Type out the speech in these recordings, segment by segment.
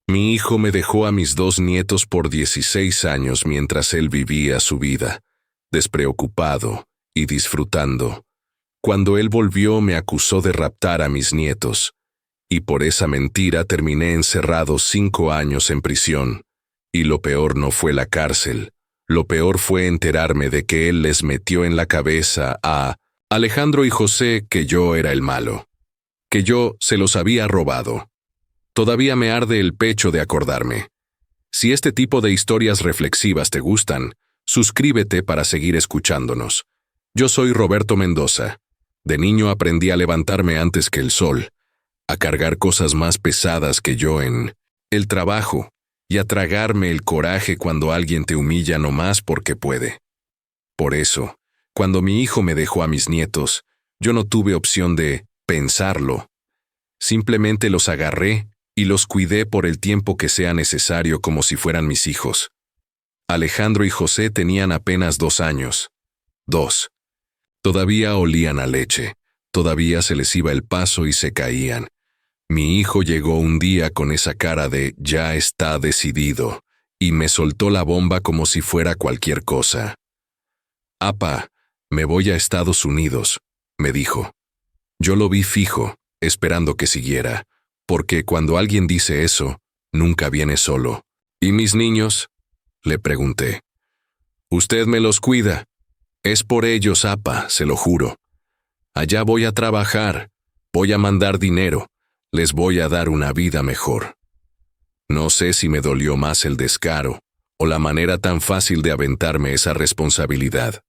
Mi hijo me dejó a mis dos nietos por 16 años mientras él vivía su vida, despreocupado y disfrutando. Cuando él volvió me acusó de raptar a mis nietos, y por esa mentira terminé encerrado 5 años en prisión. Y lo peor no fue la cárcel, lo peor fue enterarme de que él les metió en la cabeza a Alejandro y José que yo era el malo, que yo se los había robado. Todavía me arde el pecho de acordarme. Si este tipo de historias reflexivas te gustan, suscríbete para seguir escuchándonos. Yo soy Roberto Mendoza. De niño aprendí a levantarme antes que el sol, a cargar cosas más pesadas que yo en el trabajo y a tragarme el coraje cuando alguien te humilla nomás porque puede. Por eso, cuando mi hijo me dejó a mis nietos, yo no tuve opción de pensarlo. Simplemente los agarré y los cuidé por el tiempo que sea necesario como si fueran mis hijos. Alejandro y José tenían apenas 2 años. 2. Todavía olían a leche, todavía se les iba el paso y se caían. Mi hijo llegó un día con esa cara de «ya está decidido» y me soltó la bomba como si fuera cualquier cosa. «Apa, me voy a Estados Unidos», me dijo. Yo lo vi fijo, esperando que siguiera, porque cuando alguien dice eso, nunca viene solo. «¿Y mis niños?», le pregunté. «Usted me los cuida. Es por ellos, apa, se lo juro. Allá voy a trabajar, voy a mandar dinero, les voy a dar una vida mejor». No sé si me dolió más el descaro o la manera tan fácil de aventarme esa responsabilidad.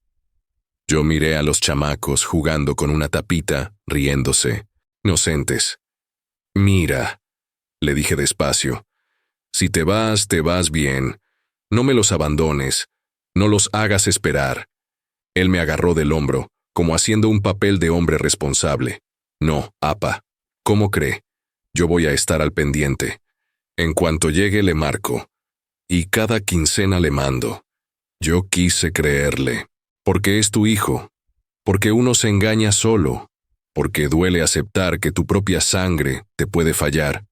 Yo miré a los chamacos jugando con una tapita, riéndose, inocentes. «Mira», le dije despacio, «si te vas bien. No me los abandones, no los hagas esperar». Él me agarró del hombro, como haciendo un papel de hombre responsable. «No, apa, ¿cómo cree? Yo voy a estar al pendiente. En cuanto llegue le marco. Y cada quincena le mando». Yo quise creerle, porque es tu hijo, porque uno se engaña solo, porque duele aceptar que tu propia sangre te puede fallar.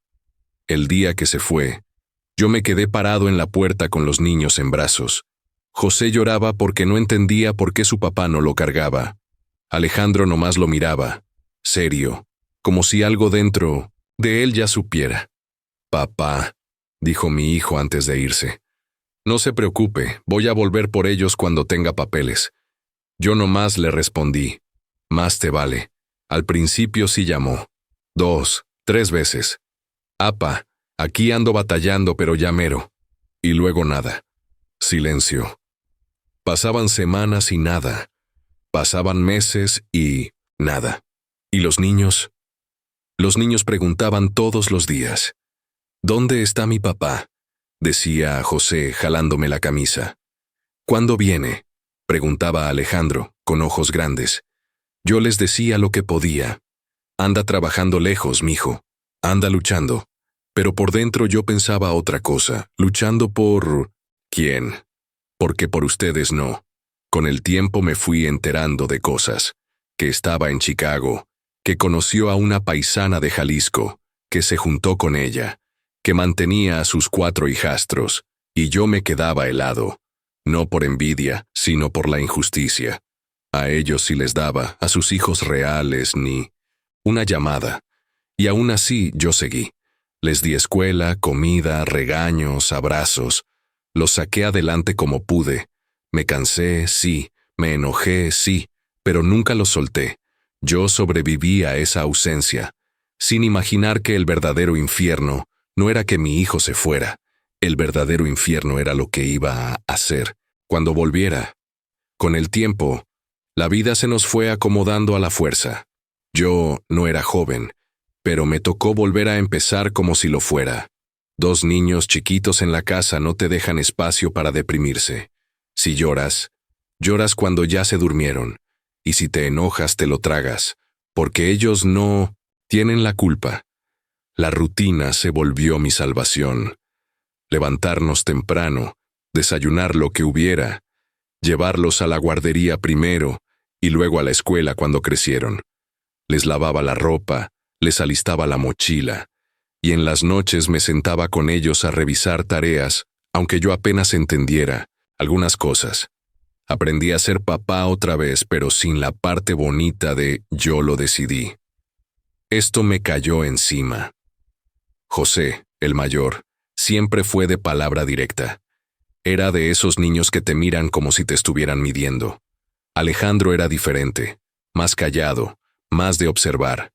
El día que se fue, yo me quedé parado en la puerta con los niños en brazos. José lloraba porque no entendía por qué su papá no lo cargaba. Alejandro nomás lo miraba, serio, como si algo dentro de él ya supiera. «Papá», dijo mi hijo antes de irse, «no se preocupe, voy a volver por ellos cuando tenga papeles». Yo nomás le respondí, «Más te vale». Al principio sí llamó. 2, 3 veces. «Apa, aquí ando batallando pero ya mero». Y luego nada. Silencio. Pasaban semanas y nada. Pasaban meses y nada. ¿Y los niños? Los niños preguntaban todos los días. «¿Dónde está mi papá?», decía José jalándome la camisa. «¿Cuándo viene?», preguntaba Alejandro, con ojos grandes. Yo les decía lo que podía. «Anda trabajando lejos, mijo. Anda luchando». Pero por dentro yo pensaba otra cosa. ¿Luchando por quién? Porque por ustedes no. Con el tiempo me fui enterando de cosas. Que estaba en Chicago, que conoció a una paisana de Jalisco, que se juntó con ella, que mantenía a sus 4 hijastros, y yo me quedaba helado. No por envidia, sino por la injusticia. A ellos sí les daba, a sus hijos reales, ni una llamada. Y aún así yo seguí. Les di escuela, comida, regaños, abrazos. Los saqué adelante como pude. Me cansé, sí. Me enojé, sí. Pero nunca los solté. Yo sobreviví a esa ausencia, sin imaginar que el verdadero infierno no era que mi hijo se fuera. El verdadero infierno era lo que iba a hacer cuando volviera. Con el tiempo, la vida se nos fue acomodando a la fuerza. Yo no era joven, pero me tocó volver a empezar como si lo fuera. 2 niños chiquitos en la casa no te dejan espacio para deprimirse. Si lloras, lloras cuando ya se durmieron, y si te enojas te lo tragas, porque ellos no tienen la culpa. La rutina se volvió mi salvación. Levantarnos temprano, desayunar lo que hubiera, llevarlos a la guardería primero y luego a la escuela cuando crecieron. Les lavaba la ropa, les alistaba la mochila, y en las noches me sentaba con ellos a revisar tareas, aunque yo apenas entendiera algunas cosas. Aprendí a ser papá otra vez, pero sin la parte bonita de yo lo decidí. Esto me cayó encima. José, el mayor, siempre fue de palabra directa. Era de esos niños que te miran como si te estuvieran midiendo. Alejandro era diferente, más callado, más de observar.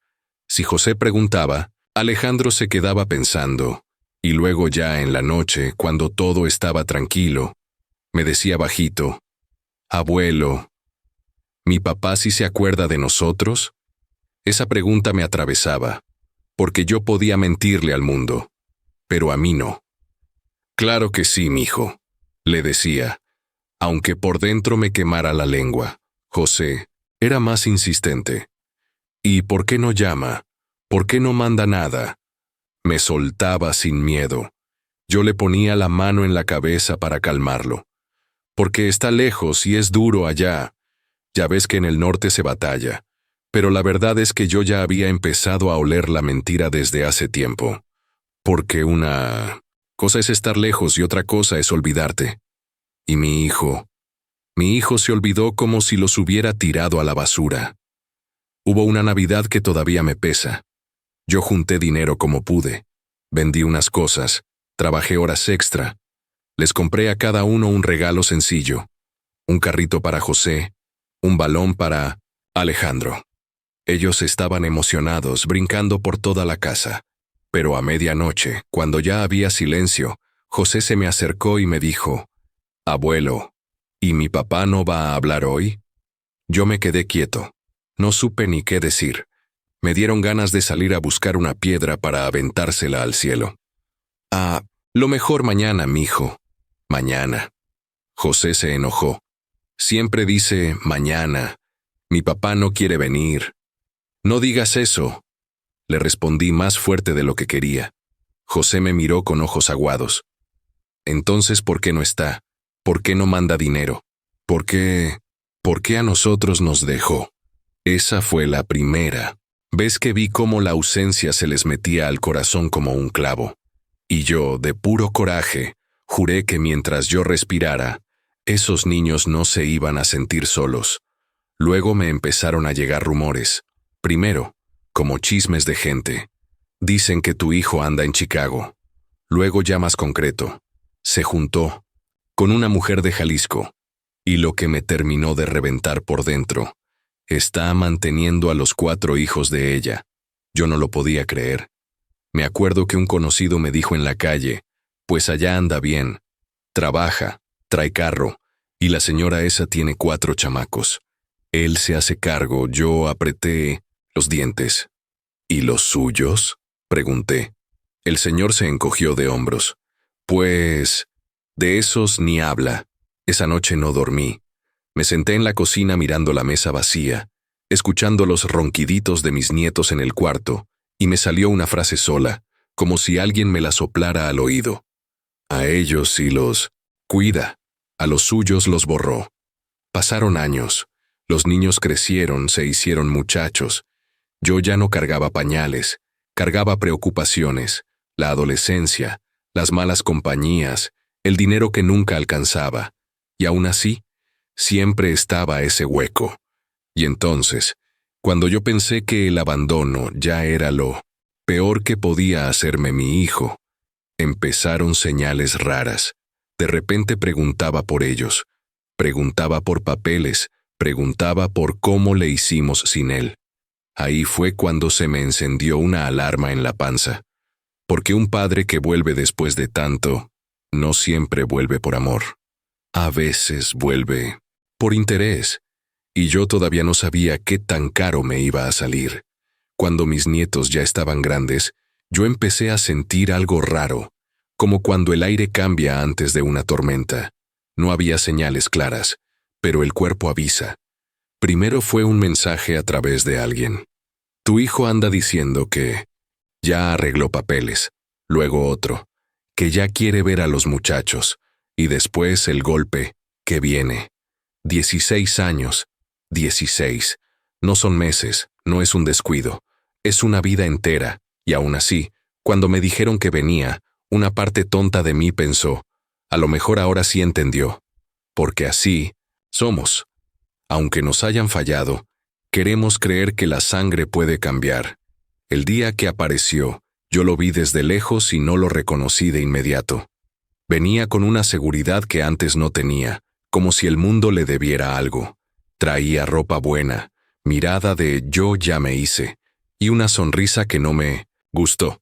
Si José preguntaba, Alejandro se quedaba pensando, y luego ya en la noche, cuando todo estaba tranquilo, me decía bajito, «Abuelo, ¿mi papá sí se acuerda de nosotros?» Esa pregunta me atravesaba, porque yo podía mentirle al mundo, pero a mí no. «Claro que sí, mijo», le decía, aunque por dentro me quemara la lengua. José era más insistente. «¿Y por qué no llama? ¿Por qué no manda nada?» Me soltaba sin miedo. Yo le ponía la mano en la cabeza para calmarlo. «Porque está lejos y es duro allá. Ya ves que en el norte se batalla». Pero la verdad es que yo ya había empezado a oler la mentira desde hace tiempo. Porque una cosa es estar lejos y otra cosa es olvidarte. Y mi hijo se olvidó como si los hubiera tirado a la basura. Hubo una Navidad que todavía me pesa. Yo junté dinero como pude. Vendí unas cosas, trabajé horas extra. Les compré a cada uno un regalo sencillo. Un carrito para José, un balón para Alejandro. Ellos estaban emocionados, brincando por toda la casa. Pero a medianoche, cuando ya había silencio, José se me acercó y me dijo, «Abuelo, ¿y mi papá no va a hablar hoy?» Yo me quedé quieto. No supe ni qué decir. Me dieron ganas de salir a buscar una piedra para aventársela al cielo. «Ah, lo mejor mañana, mijo. Mañana». José se enojó. «Siempre dice mañana. Mi papá no quiere venir». «No digas eso», le respondí más fuerte de lo que quería. José me miró con ojos aguados. «Entonces, ¿por qué no está? ¿Por qué no manda dinero? ¿Por qué a nosotros nos dejó?» Esa fue la primera vez que vi cómo la ausencia se les metía al corazón como un clavo. Y yo, de puro coraje, juré que mientras yo respirara, esos niños no se iban a sentir solos. Luego me empezaron a llegar rumores. Primero, como chismes de gente. Dicen que tu hijo anda en Chicago. Luego ya más concreto. Se juntó con una mujer de Jalisco. Y lo que me terminó de reventar por dentro, está manteniendo a los 4 hijos de ella. Yo no lo podía creer. Me acuerdo que un conocido me dijo en la calle, «Pues allá anda bien. Trabaja, trae carro, y la señora esa tiene 4 chamacos. Él se hace cargo». Yo apreté los dientes. «¿Y los suyos?», pregunté. El señor se encogió de hombros. «Pues, de esos ni habla. Esa noche no dormí. Me senté en la cocina mirando la mesa vacía, escuchando los ronquiditos de mis nietos en el cuarto, y me salió una frase sola, como si alguien me la soplara al oído. A ellos sí los cuida, a los suyos los borró. Pasaron años. Los niños crecieron, se hicieron muchachos. Yo ya no cargaba pañales, cargaba preocupaciones, la adolescencia, las malas compañías, el dinero que nunca alcanzaba, y aún así, siempre estaba ese hueco. Y entonces, cuando yo pensé que el abandono ya era lo peor que podía hacerme mi hijo, empezaron señales raras. De repente preguntaba por ellos, preguntaba por papeles, preguntaba por cómo le hicimos sin él. Ahí fue cuando se me encendió una alarma en la panza. Porque un padre que vuelve después de tanto, no siempre vuelve por amor. A veces vuelve por interés. Y yo todavía no sabía qué tan caro me iba a salir. Cuando mis nietos ya estaban grandes, yo empecé a sentir algo raro, como cuando el aire cambia antes de una tormenta. No había señales claras, pero el cuerpo avisa. Primero fue un mensaje a través de alguien. Tu hijo anda diciendo que ya arregló papeles, luego otro, que ya quiere ver a los muchachos, y después el golpe, que viene. 16 años, 16. No son meses, no es un descuido, es una vida entera, y aún así, Cuando me dijeron que venía, una parte tonta de mí pensó, a lo mejor ahora sí entendió. Porque así somos. Aunque nos hayan fallado, queremos creer que la sangre puede cambiar. El día que apareció, yo lo vi desde lejos y no lo reconocí de inmediato. Venía con una seguridad que antes no tenía, como si el mundo le debiera algo. Traía ropa buena, mirada de yo ya me hice, y una sonrisa que no me gustó.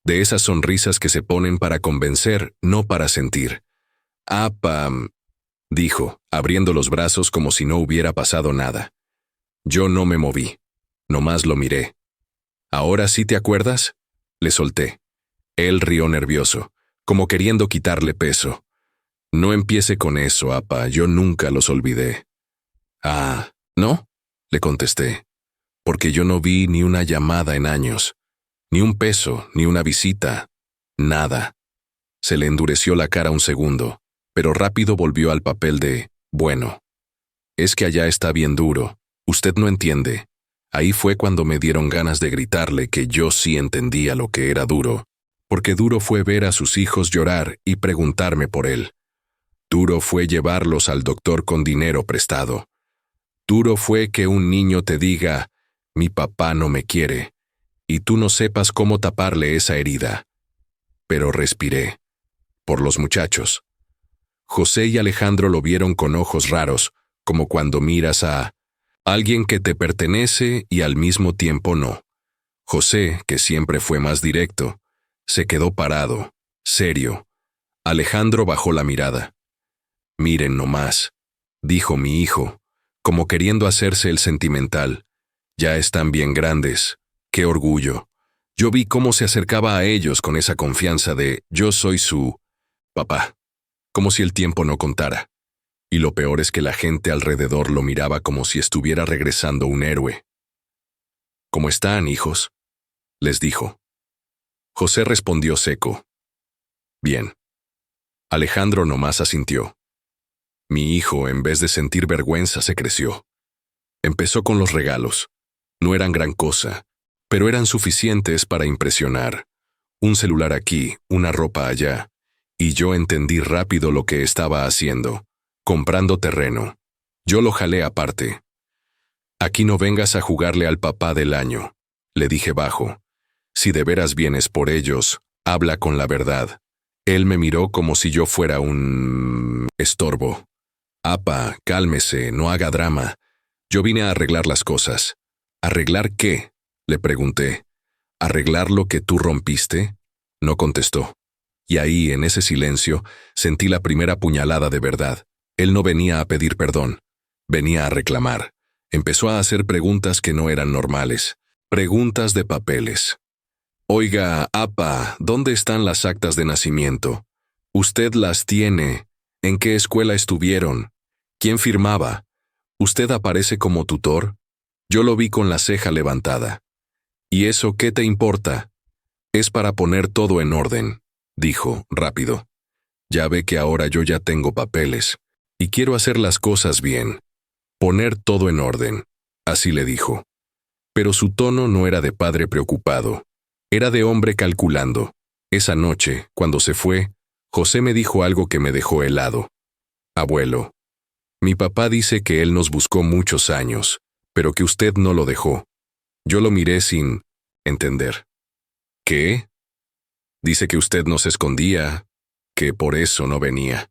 De esas sonrisas que se ponen para convencer, no para sentir. «Apa», dijo, abriendo los brazos como si no hubiera pasado nada. Yo no me moví. Nomás lo miré. «¿Ahora sí te acuerdas?», le solté. Él rió nervioso, como queriendo quitarle peso. «No empiece con eso, apa, yo nunca los olvidé». «Ah, ¿no?», le contesté, porque yo no vi ni una llamada en años, ni un peso, ni una visita, nada. Se le endureció la cara un segundo, pero rápido volvió al papel de, bueno. «Es que allá está bien duro, usted no entiende». Ahí fue cuando me dieron ganas de gritarle que yo sí entendía lo que era duro, porque duro fue ver a sus hijos llorar y preguntarme por él. Duro fue llevarlos al doctor con dinero prestado. Duro fue que un niño te diga, mi papá no me quiere, y tú no sepas cómo taparle esa herida. Pero respiré. Por los muchachos. José y Alejandro lo vieron con ojos raros, como cuando miras a alguien que te pertenece y al mismo tiempo no. José, que siempre fue más directo, se quedó parado, serio. Alejandro bajó la mirada. «Miren nomás», dijo mi hijo, como queriendo hacerse el sentimental. «Ya están bien grandes. Qué orgullo». Yo vi cómo se acercaba a ellos con esa confianza de yo soy su papá, como si el tiempo no contara. Y lo peor es que la gente alrededor lo miraba como si estuviera regresando un héroe. «¿Cómo están, hijos?», les dijo. José respondió seco. «Bien». Alejandro nomás asintió. Mi hijo, en vez de sentir vergüenza, se creció. Empezó con los regalos. No eran gran cosa, pero eran suficientes para impresionar. Un celular aquí, una ropa allá. Y yo entendí rápido lo que estaba haciendo. Comprando terreno. Yo lo jalé aparte. «Aquí no vengas a jugarle al papá del año», le dije bajo. «Si de veras vienes por ellos, habla con la verdad». Él me miró como si yo fuera un estorbo. «Apa, cálmese, no haga drama. Yo vine a arreglar las cosas». «¿Arreglar qué?», le pregunté. «¿Arreglar lo que tú rompiste?». No contestó. Y ahí, en ese silencio, sentí la primera puñalada de verdad. Él no venía a pedir perdón. Venía a reclamar. Empezó a hacer preguntas que no eran normales. Preguntas de papeles. «Oiga, apa, ¿dónde están las actas de nacimiento? Usted las tiene. ¿En qué escuela estuvieron? ¿Quién firmaba? ¿Usted aparece como tutor?». Yo lo vi con la ceja levantada. «¿Y eso qué te importa?». «Es para poner todo en orden», dijo, rápido. «Ya ve que ahora yo ya tengo papeles. Y quiero hacer las cosas bien. Poner todo en orden», así le dijo. Pero su tono no era de padre preocupado. Era de hombre calculando. Esa noche, cuando se fue, José me dijo algo que me dejó helado. «Abuelo, mi papá dice que él nos buscó muchos años, pero que usted no lo dejó». Yo lo miré sin entender. «¿Qué?». «Dice que usted nos escondía, que por eso no venía».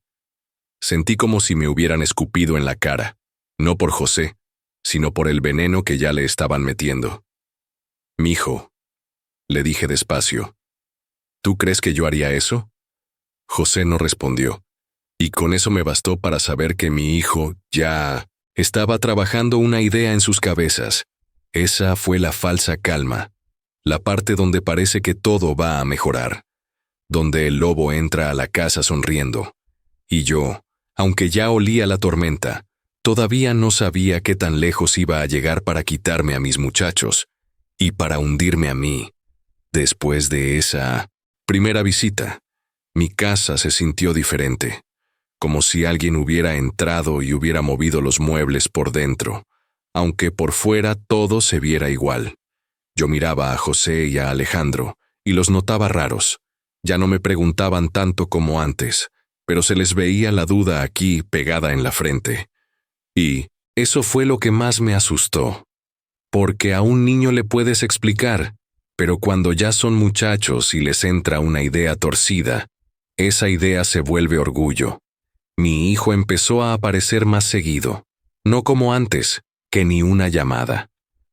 Sentí como si me hubieran escupido en la cara, no por José, sino por el veneno que ya le estaban metiendo. «Mijo», le dije despacio, «¿tú crees que yo haría eso?». José no respondió, y con eso me bastó para saber que mi hijo ya estaba trabajando una idea en sus cabezas. Esa fue la falsa calma, la parte donde parece que todo va a mejorar, donde el lobo entra a la casa sonriendo. Y yo, aunque ya olía la tormenta, todavía no sabía qué tan lejos iba a llegar para quitarme a mis muchachos y para hundirme a mí. Después de esa primera visita, mi casa se sintió diferente, como si alguien hubiera entrado y hubiera movido los muebles por dentro, aunque por fuera todo se viera igual. Yo miraba a José y a Alejandro, y los notaba raros. Ya no me preguntaban tanto como antes, pero se les veía la duda aquí pegada en la frente. Y eso fue lo que más me asustó. Porque a un niño le puedes explicar, pero cuando ya son muchachos y les entra una idea torcida, esa idea se vuelve orgullo. Mi hijo empezó a aparecer más seguido, no como antes, que ni una llamada.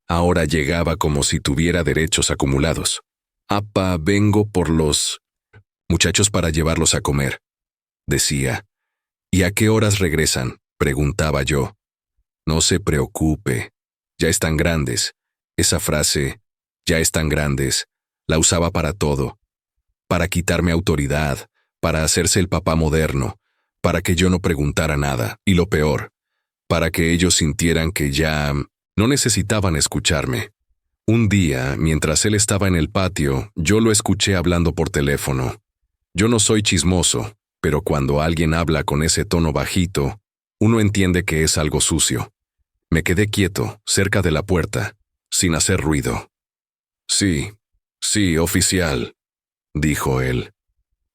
Ahora llegaba como si tuviera derechos acumulados. «Apa, vengo por los muchachos para llevarlos a comer», decía. «¿Y a qué horas regresan?», preguntaba yo. «No se preocupe, ya están grandes». Esa frase, «ya están grandes», la usaba para todo. Para quitarme autoridad, para hacerse el papá moderno, para que yo no preguntara nada, y lo peor, para que ellos sintieran que ya no necesitaban escucharme. Un día, mientras él estaba en el patio, yo lo escuché hablando por teléfono. Yo no soy chismoso, pero cuando alguien habla con ese tono bajito, uno entiende que es algo sucio. Me quedé quieto, cerca de la puerta, sin hacer ruido. «Sí, oficial», dijo él.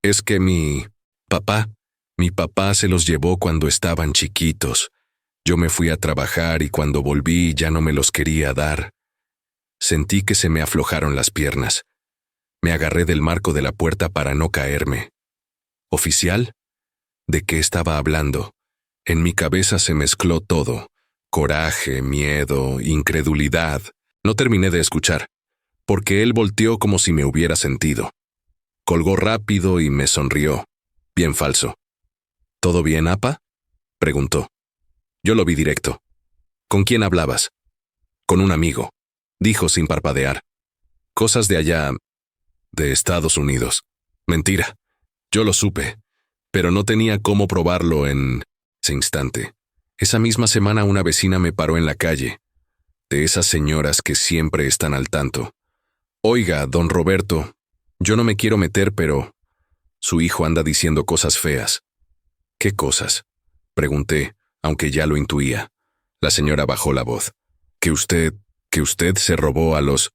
«Es que mi papá se los llevó cuando estaban chiquitos. Yo me fui a trabajar y cuando volví ya no me los quería dar». Sentí que se me aflojaron las piernas. Me agarré del marco de la puerta para no caerme. «¿Oficial? ¿De qué estaba hablando?» En mi cabeza se mezcló todo. Coraje, miedo, incredulidad. No terminé de escuchar, porque él volteó como si me hubiera sentido. Colgó rápido y me sonrió. Bien falso. «¿Todo bien, Apa?», preguntó. Yo lo vi directo. «¿Con quién hablabas?» «Con un amigo», dijo sin parpadear. «Cosas de allá, de Estados Unidos». Mentira. Yo lo supe, pero no tenía cómo probarlo en ese instante. Esa misma semana una vecina me paró en la calle, de esas señoras que siempre están al tanto. «Oiga, don Roberto, yo no me quiero meter, pero su hijo anda diciendo cosas feas». «¿Qué cosas?», pregunté, aunque ya lo intuía. La señora bajó la voz. Que usted se robó a los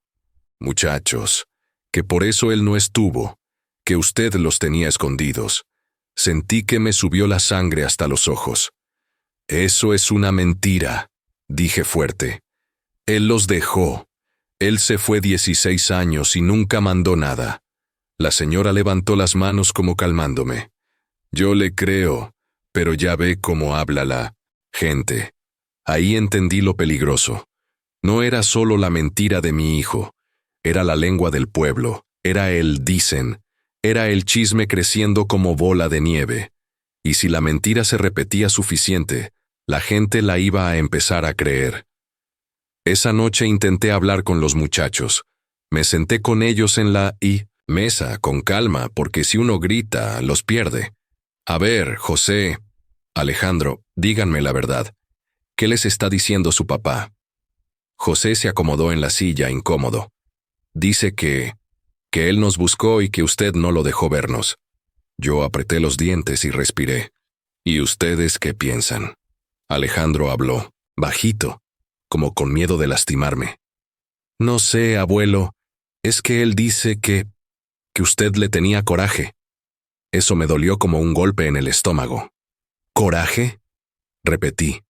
muchachos, que por eso él no estuvo, que usted los tenía escondidos». Sentí que me subió la sangre hasta los ojos. «Eso es una mentira», dije fuerte. «Él los dejó. Él se fue 16 años y nunca mandó nada». La señora levantó las manos como calmándome. «Yo le creo, pero ya ve cómo habla la gente». Ahí entendí lo peligroso. No era solo la mentira de mi hijo, era la lengua del pueblo, era el dicen, era el chisme creciendo como bola de nieve. Y si la mentira se repetía suficiente, la gente la iba a empezar a creer. Esa noche intenté hablar con los muchachos. Me senté con ellos en la mesa, con calma, porque si uno grita, los pierde. «A ver, José, Alejandro, díganme la verdad. ¿Qué les está diciendo su papá?» José se acomodó en la silla, incómodo. «Dice que él nos buscó y que usted no lo dejó vernos». Yo apreté los dientes y respiré. «¿Y ustedes qué piensan?». Alejandro habló, bajito, como con miedo de lastimarme. «No sé, abuelo. Es que él dice que usted le tenía coraje». Eso me dolió como un golpe en el estómago. «¿Coraje?», repetí.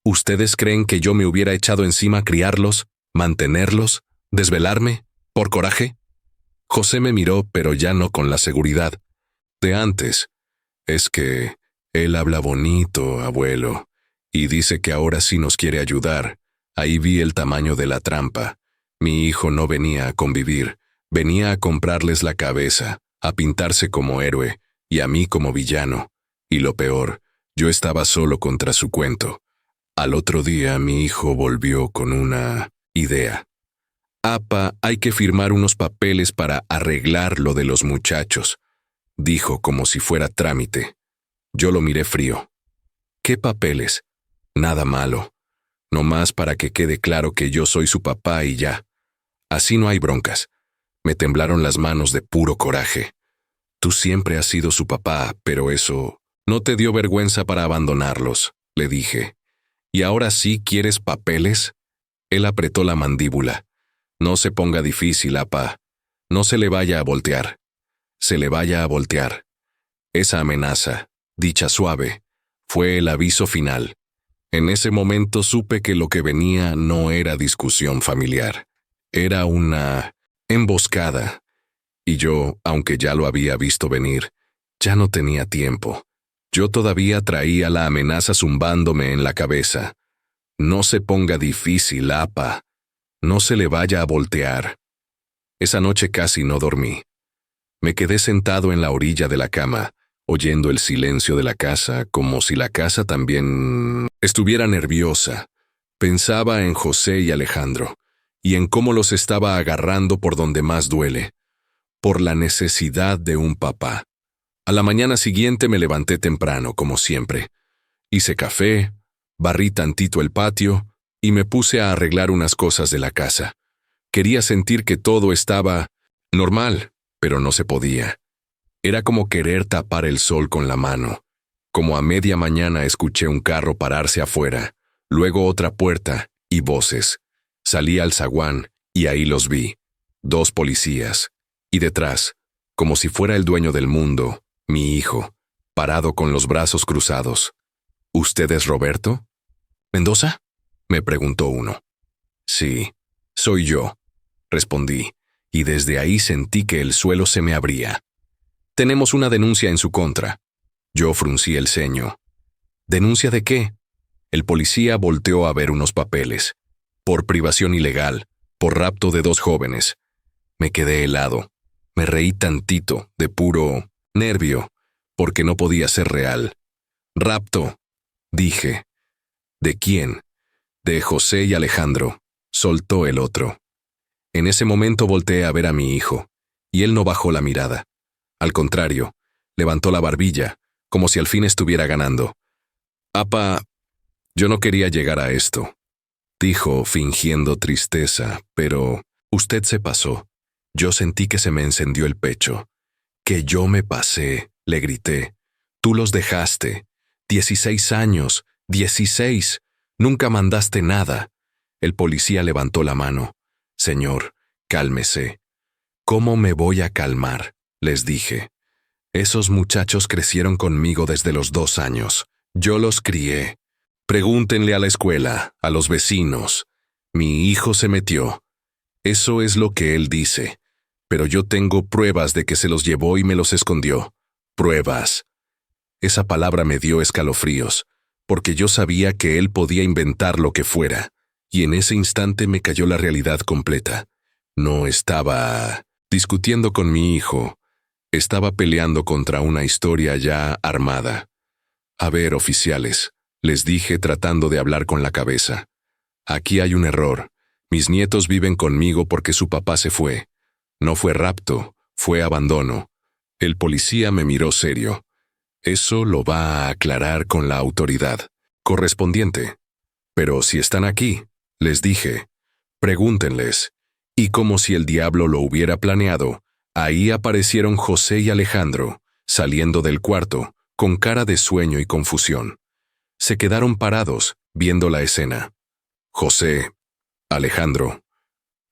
«¿Ustedes creen que yo me hubiera echado encima a criarlos, mantenerlos, desvelarme, por coraje?». José me miró, pero ya no con la seguridad de antes. «Es que él habla bonito, abuelo, y dice que ahora sí nos quiere ayudar. Ahí vi el tamaño de la trampa. Mi hijo no venía a convivir, venía a comprarles la cabeza, a pintarse como héroe, y a mí como villano. Y lo peor, yo estaba solo contra su cuento». Al otro día mi hijo volvió con una idea. «Apa, hay que firmar unos papeles para arreglar lo de los muchachos», dijo como si fuera trámite. Yo lo miré frío. «¿Qué papeles?». «Nada malo. Nomás para que quede claro que yo soy su papá y ya. Así no hay broncas». Me temblaron las manos de puro coraje. «Tú siempre has sido su papá, pero eso no te dio vergüenza para abandonarlos», le dije. «¿Y ahora sí quieres papeles?». Él apretó la mandíbula. «No se ponga difícil, Apa. No se le vaya a voltear. Se le vaya a voltear. Esa amenaza, dicha suave, fue el aviso final. En ese momento supe que lo que venía no era discusión familiar. Era una emboscada. Y yo, aunque ya lo había visto venir, ya no tenía tiempo. Yo todavía traía la amenaza zumbándome en la cabeza. No se ponga difícil, apa. No se le vaya a voltear. Esa noche casi no dormí. Me quedé sentado en la orilla de la cama, oyendo el silencio de la casa, como si la casa también estuviera nerviosa. Pensaba en José y Alejandro, y en cómo los estaba agarrando por donde más duele, por la necesidad de un papá. A la mañana siguiente me levanté temprano, como siempre. Hice café, barrí tantito el patio, y me puse a arreglar unas cosas de la casa. Quería sentir que todo estaba normal, pero no se podía. Era como querer tapar el sol con la mano. Como a media mañana escuché un carro pararse afuera, luego otra puerta y voces. Salí al zaguán y ahí los vi. 2 policías. Y detrás, como si fuera el dueño del mundo, mi hijo, parado con los brazos cruzados. ¿Usted es Roberto? ¿Mendoza?, me preguntó uno. Sí, soy yo, respondí, y desde ahí sentí que el suelo se me abría. Tenemos una denuncia en su contra. Yo fruncí el ceño. ¿Denuncia de qué? El policía volteó a ver unos papeles. Por privación ilegal, por rapto de 2 jóvenes. Me quedé helado. Me reí tantito, de puro nervio, porque no podía ser real. Rapto, dije. ¿De quién? De José y Alejandro, soltó el otro. En ese momento volteé a ver a mi hijo, y él no bajó la mirada. Al contrario, levantó la barbilla, como si al fin estuviera ganando. Apa, yo no quería llegar a esto, dijo fingiendo tristeza, pero usted se pasó. Yo sentí que se me encendió el pecho. Que yo me pasé, le grité. Tú los dejaste. 16 años, 16. Nunca mandaste nada. El policía levantó la mano. Señor, cálmese. ¿Cómo me voy a calmar?, les dije. Esos muchachos crecieron conmigo desde los 2 años. Yo los crié. Pregúntenle a la escuela, a los vecinos. Mi hijo se metió. Eso es lo que él dice. Pero yo tengo pruebas de que se los llevó y me los escondió. Pruebas. Esa palabra me dio escalofríos, porque yo sabía que él podía inventar lo que fuera, y en ese instante me cayó la realidad completa. No estaba discutiendo con mi hijo, estaba peleando contra una historia ya armada. A ver, oficiales, les dije tratando de hablar con la cabeza. Aquí hay un error. Mis nietos viven conmigo porque su papá se fue. No fue rapto, fue abandono. El policía me miró serio. Eso lo va a aclarar con la autoridad correspondiente. Pero si están aquí, les dije, pregúntenles. Y como si el diablo lo hubiera planeado, ahí aparecieron José y Alejandro, saliendo del cuarto, con cara de sueño y confusión. Se quedaron parados, viendo la escena. José, Alejandro,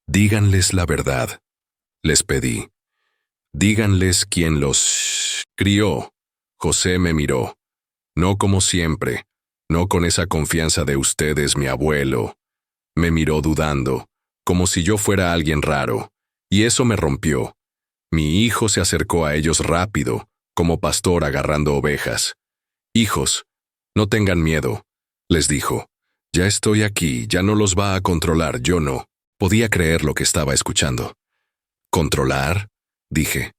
díganles la verdad, les pedí. Díganles quién los crió. José me miró. No como siempre, no con esa confianza de ustedes, mi abuelo. Me miró dudando, como si yo fuera alguien raro, y eso me rompió. Mi hijo se acercó a ellos rápido, como pastor agarrando ovejas. Hijos, no tengan miedo, les dijo. Ya estoy aquí, ya no los va a controlar, yo no. Podía creer lo que estaba escuchando. ¿Controlar?, dije.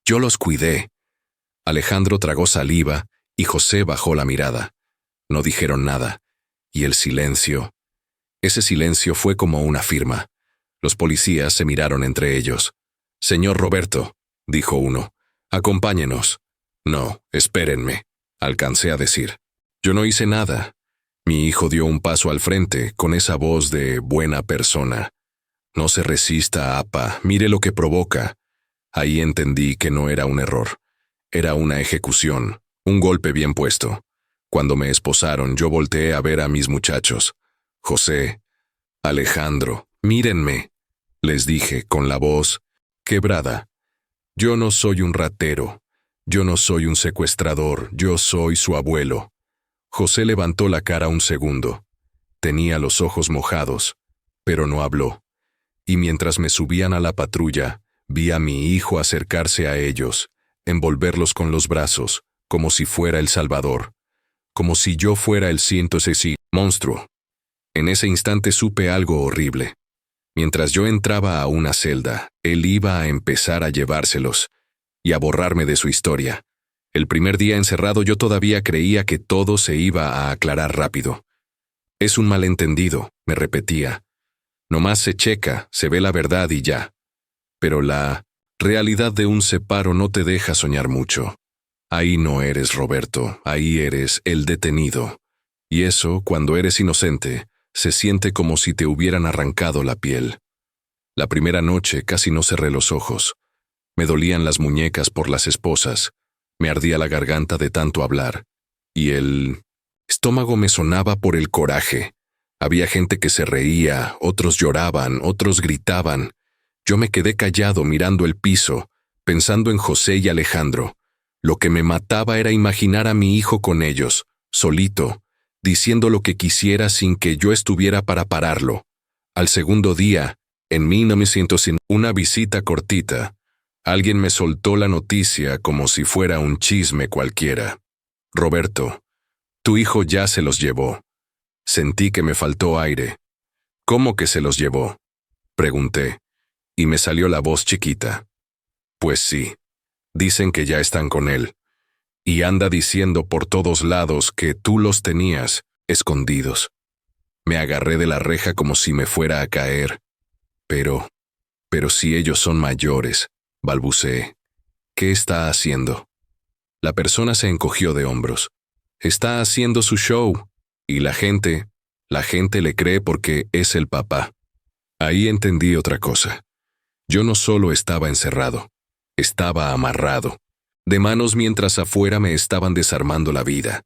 Yo los cuidé. Alejandro tragó saliva y José bajó la mirada. No dijeron nada. Y el silencio. Ese silencio fue como una firma. Los policías se miraron entre ellos. Señor Roberto, dijo uno, acompáñenos. No, espérenme, alcancé a decir. Yo no hice nada. Mi hijo dio un paso al frente con esa voz de buena persona. No se resista, apa, mire lo que provoca. Ahí entendí que no era un error. Era una ejecución, un golpe bien puesto. Cuando me esposaron, yo volteé a ver a mis muchachos. José, Alejandro, mírenme, les dije con la voz quebrada. Yo no soy un ratero. Yo no soy un secuestrador. Yo soy su abuelo. José levantó la cara un segundo. Tenía los ojos mojados, pero no habló. Y mientras me subían a la patrulla, vi a mi hijo acercarse a ellos, envolverlos con los brazos, como si fuera el Salvador, como si yo fuera el 106 monstruo. En ese instante supe algo horrible. Mientras yo entraba a una celda, él iba a empezar a llevárselos y a borrarme de su historia. El primer día encerrado yo todavía creía que todo se iba a aclarar rápido. Es un malentendido, me repetía. Nomás se checa, se ve la verdad y ya. Pero la realidad de un separo no te deja soñar mucho. Ahí no eres Roberto, ahí eres el detenido. Y eso, cuando eres inocente, se siente como si te hubieran arrancado la piel. La primera noche casi no cerré los ojos. Me dolían las muñecas por las esposas, me ardía la garganta de tanto hablar, y el estómago me sonaba por el coraje. Había gente que se reía, otros lloraban, otros gritaban. Yo me quedé callado mirando el piso, pensando en José y Alejandro. Lo que me mataba era imaginar a mi hijo con ellos, solito, diciendo lo que quisiera sin que yo estuviera para pararlo. Al segundo día, en 1900, una visita cortita, alguien me soltó la noticia como si fuera un chisme cualquiera. Roberto, tu hijo ya se los llevó. Sentí que me faltó aire. ¿Cómo que se los llevó?, pregunté, y me salió la voz chiquita. Pues sí, dicen que ya están con él, y anda diciendo por todos lados que tú los tenías escondidos. Me agarré de la reja como si me fuera a caer. Pero si ellos son mayores, balbuceé. ¿Qué está haciendo? La persona se encogió de hombros. Está haciendo su show. Y la gente le cree porque es el papá. Ahí entendí otra cosa. Yo no solo estaba encerrado, estaba amarrado, de manos mientras afuera me estaban desarmando la vida.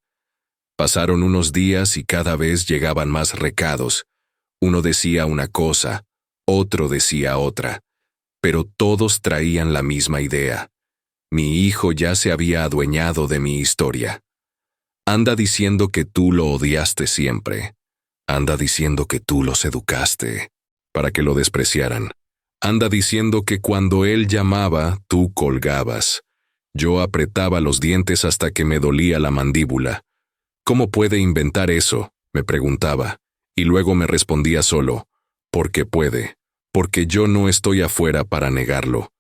Pasaron unos días y cada vez llegaban más recados. Uno decía una cosa, otro decía otra, pero todos traían la misma idea. Mi hijo ya se había adueñado de mi historia. Anda diciendo que tú lo odiaste siempre. Anda diciendo que tú los educaste para que lo despreciaran. Anda diciendo que cuando él llamaba, tú colgabas. Yo apretaba los dientes hasta que me dolía la mandíbula. ¿Cómo puede inventar eso?, me preguntaba, y luego me respondía solo, porque puede, porque yo no estoy afuera para negarlo.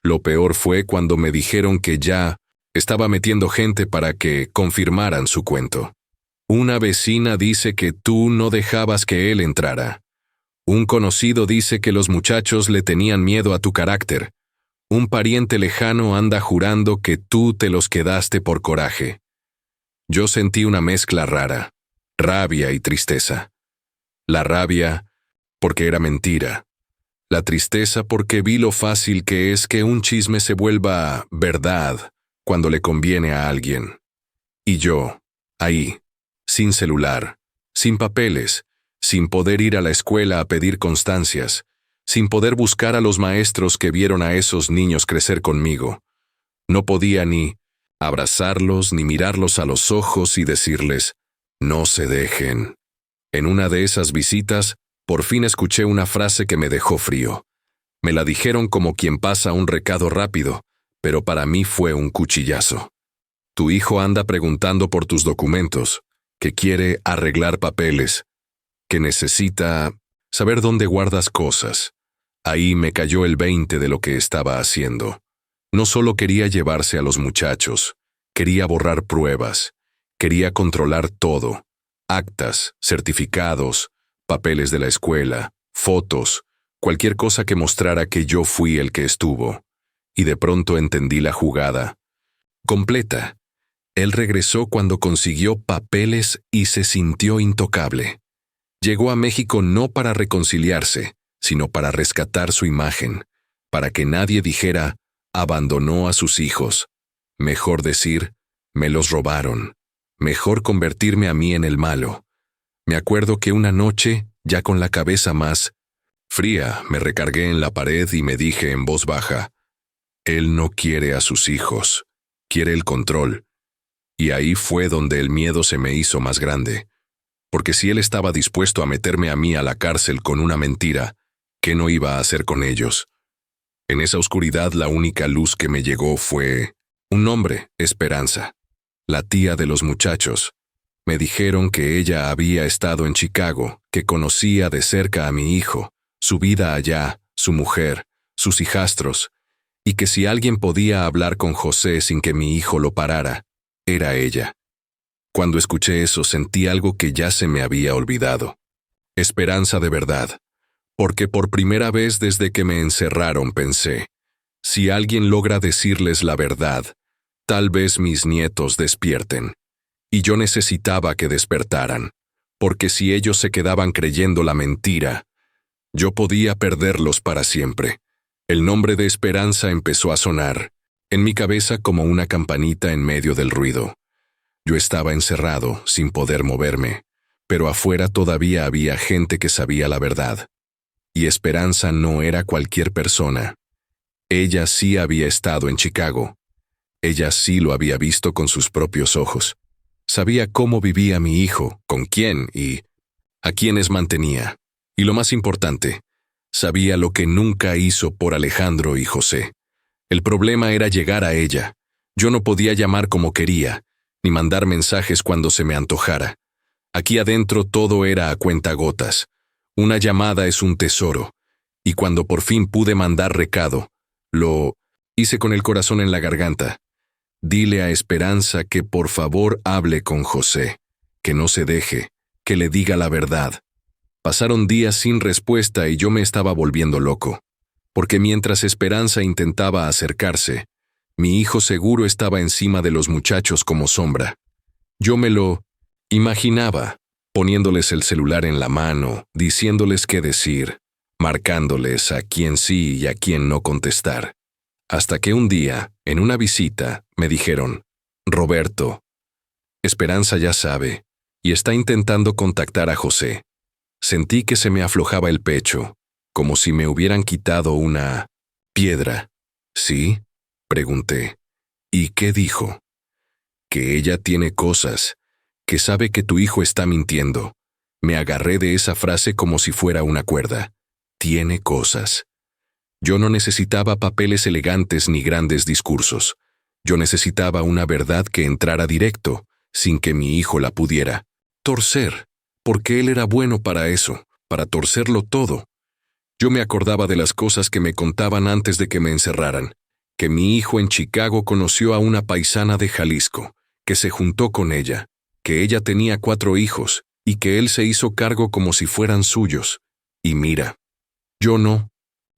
Lo peor fue cuando me dijeron que ya estaba metiendo gente para que confirmaran su cuento. Una vecina dice que tú no dejabas que él entrara. Un conocido dice que los muchachos le tenían miedo a tu carácter. Un pariente lejano anda jurando que tú te los quedaste por coraje. Yo sentí una mezcla rara, rabia y tristeza. La rabia, porque era mentira. La tristeza porque vi lo fácil que es que un chisme se vuelva verdad cuando le conviene a alguien. Y yo, ahí, sin celular, sin papeles, sin poder ir a la escuela a pedir constancias, sin poder buscar a los maestros que vieron a esos niños crecer conmigo. No podía ni abrazarlos ni mirarlos a los ojos y decirles, no se dejen. En una de esas visitas, por fin escuché una frase que me dejó frío. Me la dijeron como quien pasa un recado rápido, pero para mí fue un cuchillazo. Tu hijo anda preguntando por tus documentos, que quiere arreglar papeles, que necesita saber dónde guardas cosas. Ahí me cayó el 20 de lo que estaba haciendo. No solo quería llevarse a los muchachos, quería borrar pruebas, quería controlar todo, actas, certificados, papeles de la escuela, fotos, cualquier cosa que mostrara que yo fui el que estuvo. Y de pronto entendí la jugada completa. Él regresó cuando consiguió papeles y se sintió intocable. Llegó a México no para reconciliarse, sino para rescatar su imagen, para que nadie dijera, abandonó a sus hijos. Mejor decir, me los robaron. Mejor convertirme a mí en el malo. Me acuerdo que una noche, ya con la cabeza más Fría, me recargué en la pared y me dije en voz baja, él no quiere a sus hijos, quiere el control. Y ahí fue donde el miedo se me hizo más grande. Porque si él estaba dispuesto a meterme a mí a la cárcel con una mentira, ¿qué no iba a hacer con ellos? En esa oscuridad la única luz que me llegó fue un nombre, Esperanza, la tía de los muchachos. Me dijeron que ella había estado en Chicago, que conocía de cerca a mi hijo, su vida allá, su mujer, sus hijastros, y que si alguien podía hablar con José sin que mi hijo lo parara, era ella. Cuando escuché eso sentí algo que ya se me había olvidado. Esperanza de verdad. Porque por primera vez desde que me encerraron pensé, si alguien logra decirles la verdad, tal vez mis nietos despierten. Y yo necesitaba que despertaran, porque si ellos se quedaban creyendo la mentira, yo podía perderlos para siempre. El nombre de Esperanza empezó a sonar, en mi cabeza como una campanita en medio del ruido. Yo estaba encerrado, sin poder moverme, pero afuera todavía había gente que sabía la verdad. Y Esperanza no era cualquier persona. Ella sí había estado en Chicago. Ella sí lo había visto con sus propios ojos. Sabía cómo vivía mi hijo, con quién y a quiénes mantenía. Y lo más importante, sabía lo que nunca hizo por Alejandro y José. El problema era llegar a ella. Yo no podía llamar como quería, ni mandar mensajes cuando se me antojara. Aquí adentro todo era a cuentagotas. Una llamada es un tesoro, y cuando por fin pude mandar recado, lo hice con el corazón en la garganta. Dile a Esperanza que por favor hable con José, que no se deje, que le diga la verdad. Pasaron días sin respuesta y yo me estaba volviendo loco, porque mientras Esperanza intentaba acercarse, mi hijo seguro estaba encima de los muchachos como sombra. Yo me lo imaginaba, poniéndoles el celular en la mano, diciéndoles qué decir, marcándoles a quién sí y a quién no contestar. Hasta que un día, en una visita, me dijeron, Roberto, Esperanza ya sabe, y está intentando contactar a José. Sentí que se me aflojaba el pecho, como si me hubieran quitado una piedra. ¿Sí? Pregunté. ¿Y qué dijo? Que ella tiene cosas, que sabe que tu hijo está mintiendo. Me agarré de esa frase como si fuera una cuerda. Tiene cosas. Yo no necesitaba papeles elegantes ni grandes discursos. Yo necesitaba una verdad que entrara directo, sin que mi hijo la pudiera torcer, porque él era bueno para eso, para torcerlo todo. Yo me acordaba de las cosas que me contaban antes de que me encerraran, que mi hijo en Chicago conoció a una paisana de Jalisco, que se juntó con ella, que ella tenía 4 hijos, y que él se hizo cargo como si fueran suyos. Y mira, yo no.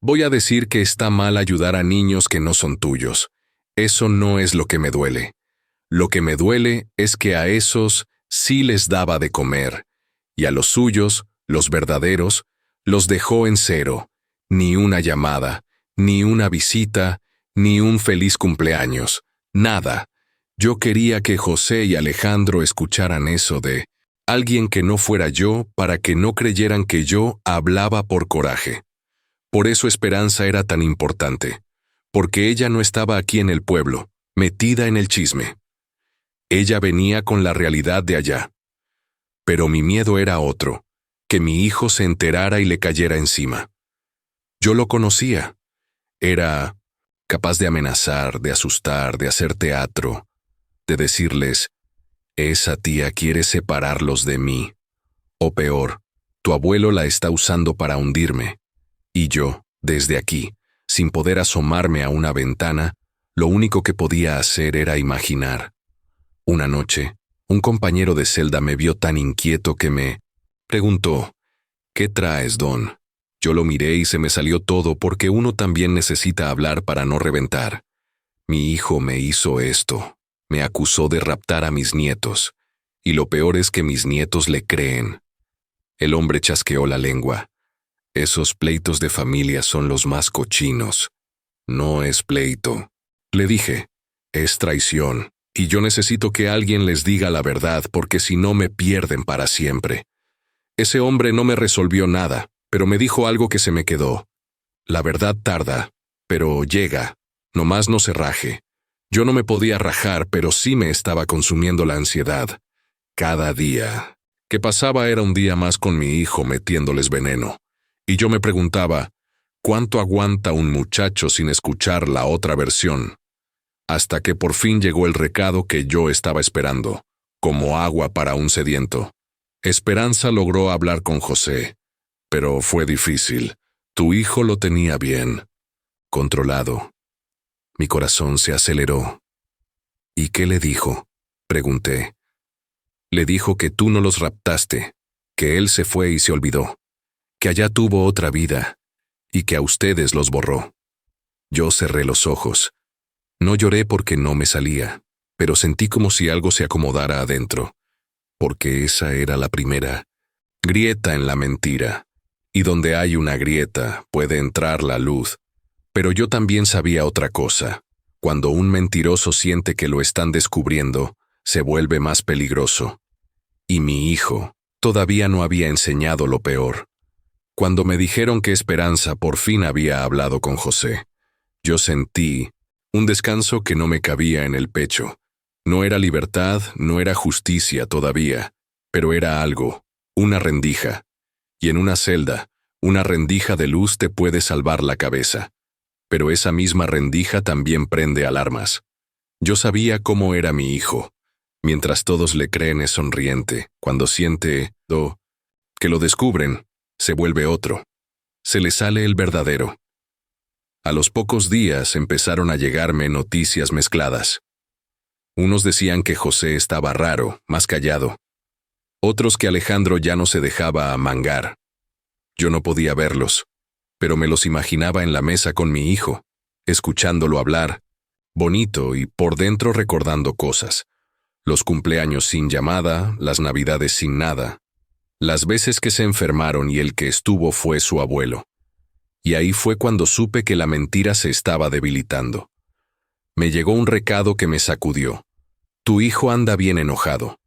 Voy a decir que está mal ayudar a niños que no son tuyos. Eso no es lo que me duele. Lo que me duele es que a esos sí les daba de comer, y a los suyos, los verdaderos, los dejó en cero. Ni una llamada, ni una visita, ni un feliz cumpleaños. Nada. Yo quería que José y Alejandro escucharan eso de alguien que no fuera yo para que no creyeran que yo hablaba por coraje. Por eso Esperanza era tan importante, porque ella no estaba aquí en el pueblo, metida en el chisme. Ella venía con la realidad de allá. Pero mi miedo era otro, que mi hijo se enterara y le cayera encima. Yo lo conocía. Era capaz de amenazar, de asustar, de hacer teatro, de decirles, esa tía quiere separarlos de mí. O peor, tu abuelo la está usando para hundirme. Y yo, desde aquí, sin poder asomarme a una ventana, lo único que podía hacer era imaginar. Una noche, un compañero de celda me vio tan inquieto que me preguntó, ¿qué traes, Don? Yo lo miré y se me salió todo porque uno también necesita hablar para no reventar. Mi hijo me hizo esto, me acusó de raptar a mis nietos, y lo peor es que mis nietos le creen. El hombre chasqueó la lengua. Esos pleitos de familia son los más cochinos. No es pleito. Le dije, es traición, y yo necesito que alguien les diga la verdad porque si no me pierden para siempre. Ese hombre no me resolvió nada, pero me dijo algo que se me quedó. La verdad tarda, pero llega. Nomás no se raje. Yo no me podía rajar, pero sí me estaba consumiendo la ansiedad. Cada día que pasaba era un día más con mi hijo metiéndoles veneno. Y yo me preguntaba, ¿cuánto aguanta un muchacho sin escuchar la otra versión? Hasta que por fin llegó el recado que yo estaba esperando, como agua para un sediento. Esperanza logró hablar con José, pero fue difícil. Tu hijo lo tenía bien, controlado. Mi corazón se aceleró. ¿Y qué le dijo?, pregunté. Le dijo que tú no los raptaste, que él se fue y se olvidó, que allá tuvo otra vida, y que a ustedes los borró. Yo cerré los ojos. No lloré porque no me salía, pero sentí como si algo se acomodara adentro, porque esa era la primera grieta en la mentira, y donde hay una grieta puede entrar la luz. Pero yo también sabía otra cosa. Cuando un mentiroso siente que lo están descubriendo, se vuelve más peligroso. Y mi hijo todavía no había enseñado lo peor. Cuando me dijeron que Esperanza por fin había hablado con José, yo sentí un descanso que no me cabía en el pecho. No era libertad, no era justicia todavía, pero era algo, una rendija. Y en una celda, una rendija de luz te puede salvar la cabeza. Pero esa misma rendija también prende alarmas. Yo sabía cómo era mi hijo. Mientras todos le creen es sonriente, cuando siente que lo descubren, se vuelve otro. Se le sale el verdadero. A los pocos días empezaron a llegarme noticias mezcladas. Unos decían que José estaba raro, más callado. Otros que Alejandro ya no se dejaba amangar. Yo no podía verlos, pero me los imaginaba en la mesa con mi hijo, escuchándolo hablar, bonito y por dentro recordando cosas. Los cumpleaños sin llamada, las navidades sin nada, las veces que se enfermaron y el que estuvo fue su abuelo. Y ahí fue cuando supe que la mentira se estaba debilitando. Me llegó un recado que me sacudió. Tu hijo anda bien enojado.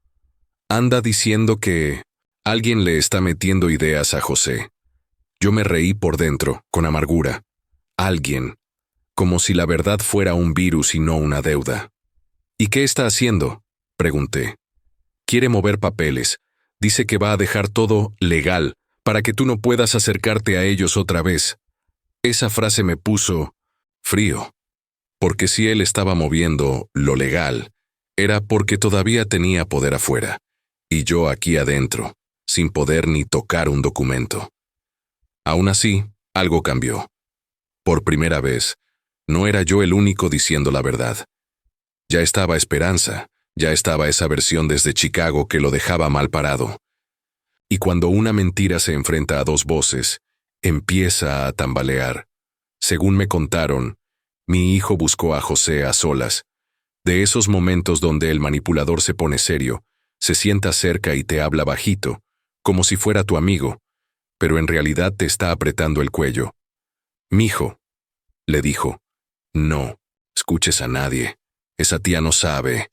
Anda diciendo que alguien le está metiendo ideas a José. Yo me reí por dentro, con amargura. Alguien. Como si la verdad fuera un virus y no una deuda. ¿Y qué está haciendo?, pregunté. Quiere mover papeles. Dice que va a dejar todo legal, para que tú no puedas acercarte a ellos otra vez. Esa frase me puso frío. Porque si él estaba moviendo lo legal, era porque todavía tenía poder afuera, y yo aquí adentro, sin poder ni tocar un documento. Aún así, algo cambió. Por primera vez, no era yo el único diciendo la verdad. Ya estaba Esperanza, ya estaba esa versión desde Chicago que lo dejaba mal parado. Y cuando una mentira se enfrenta a dos voces, empieza a tambalear. Según me contaron, mi hijo buscó a José a solas, de esos momentos donde el manipulador se pone serio, se sienta cerca y te habla bajito, como si fuera tu amigo, pero en realidad te está apretando el cuello. Mijo, le dijo, no escuches a nadie, esa tía no sabe.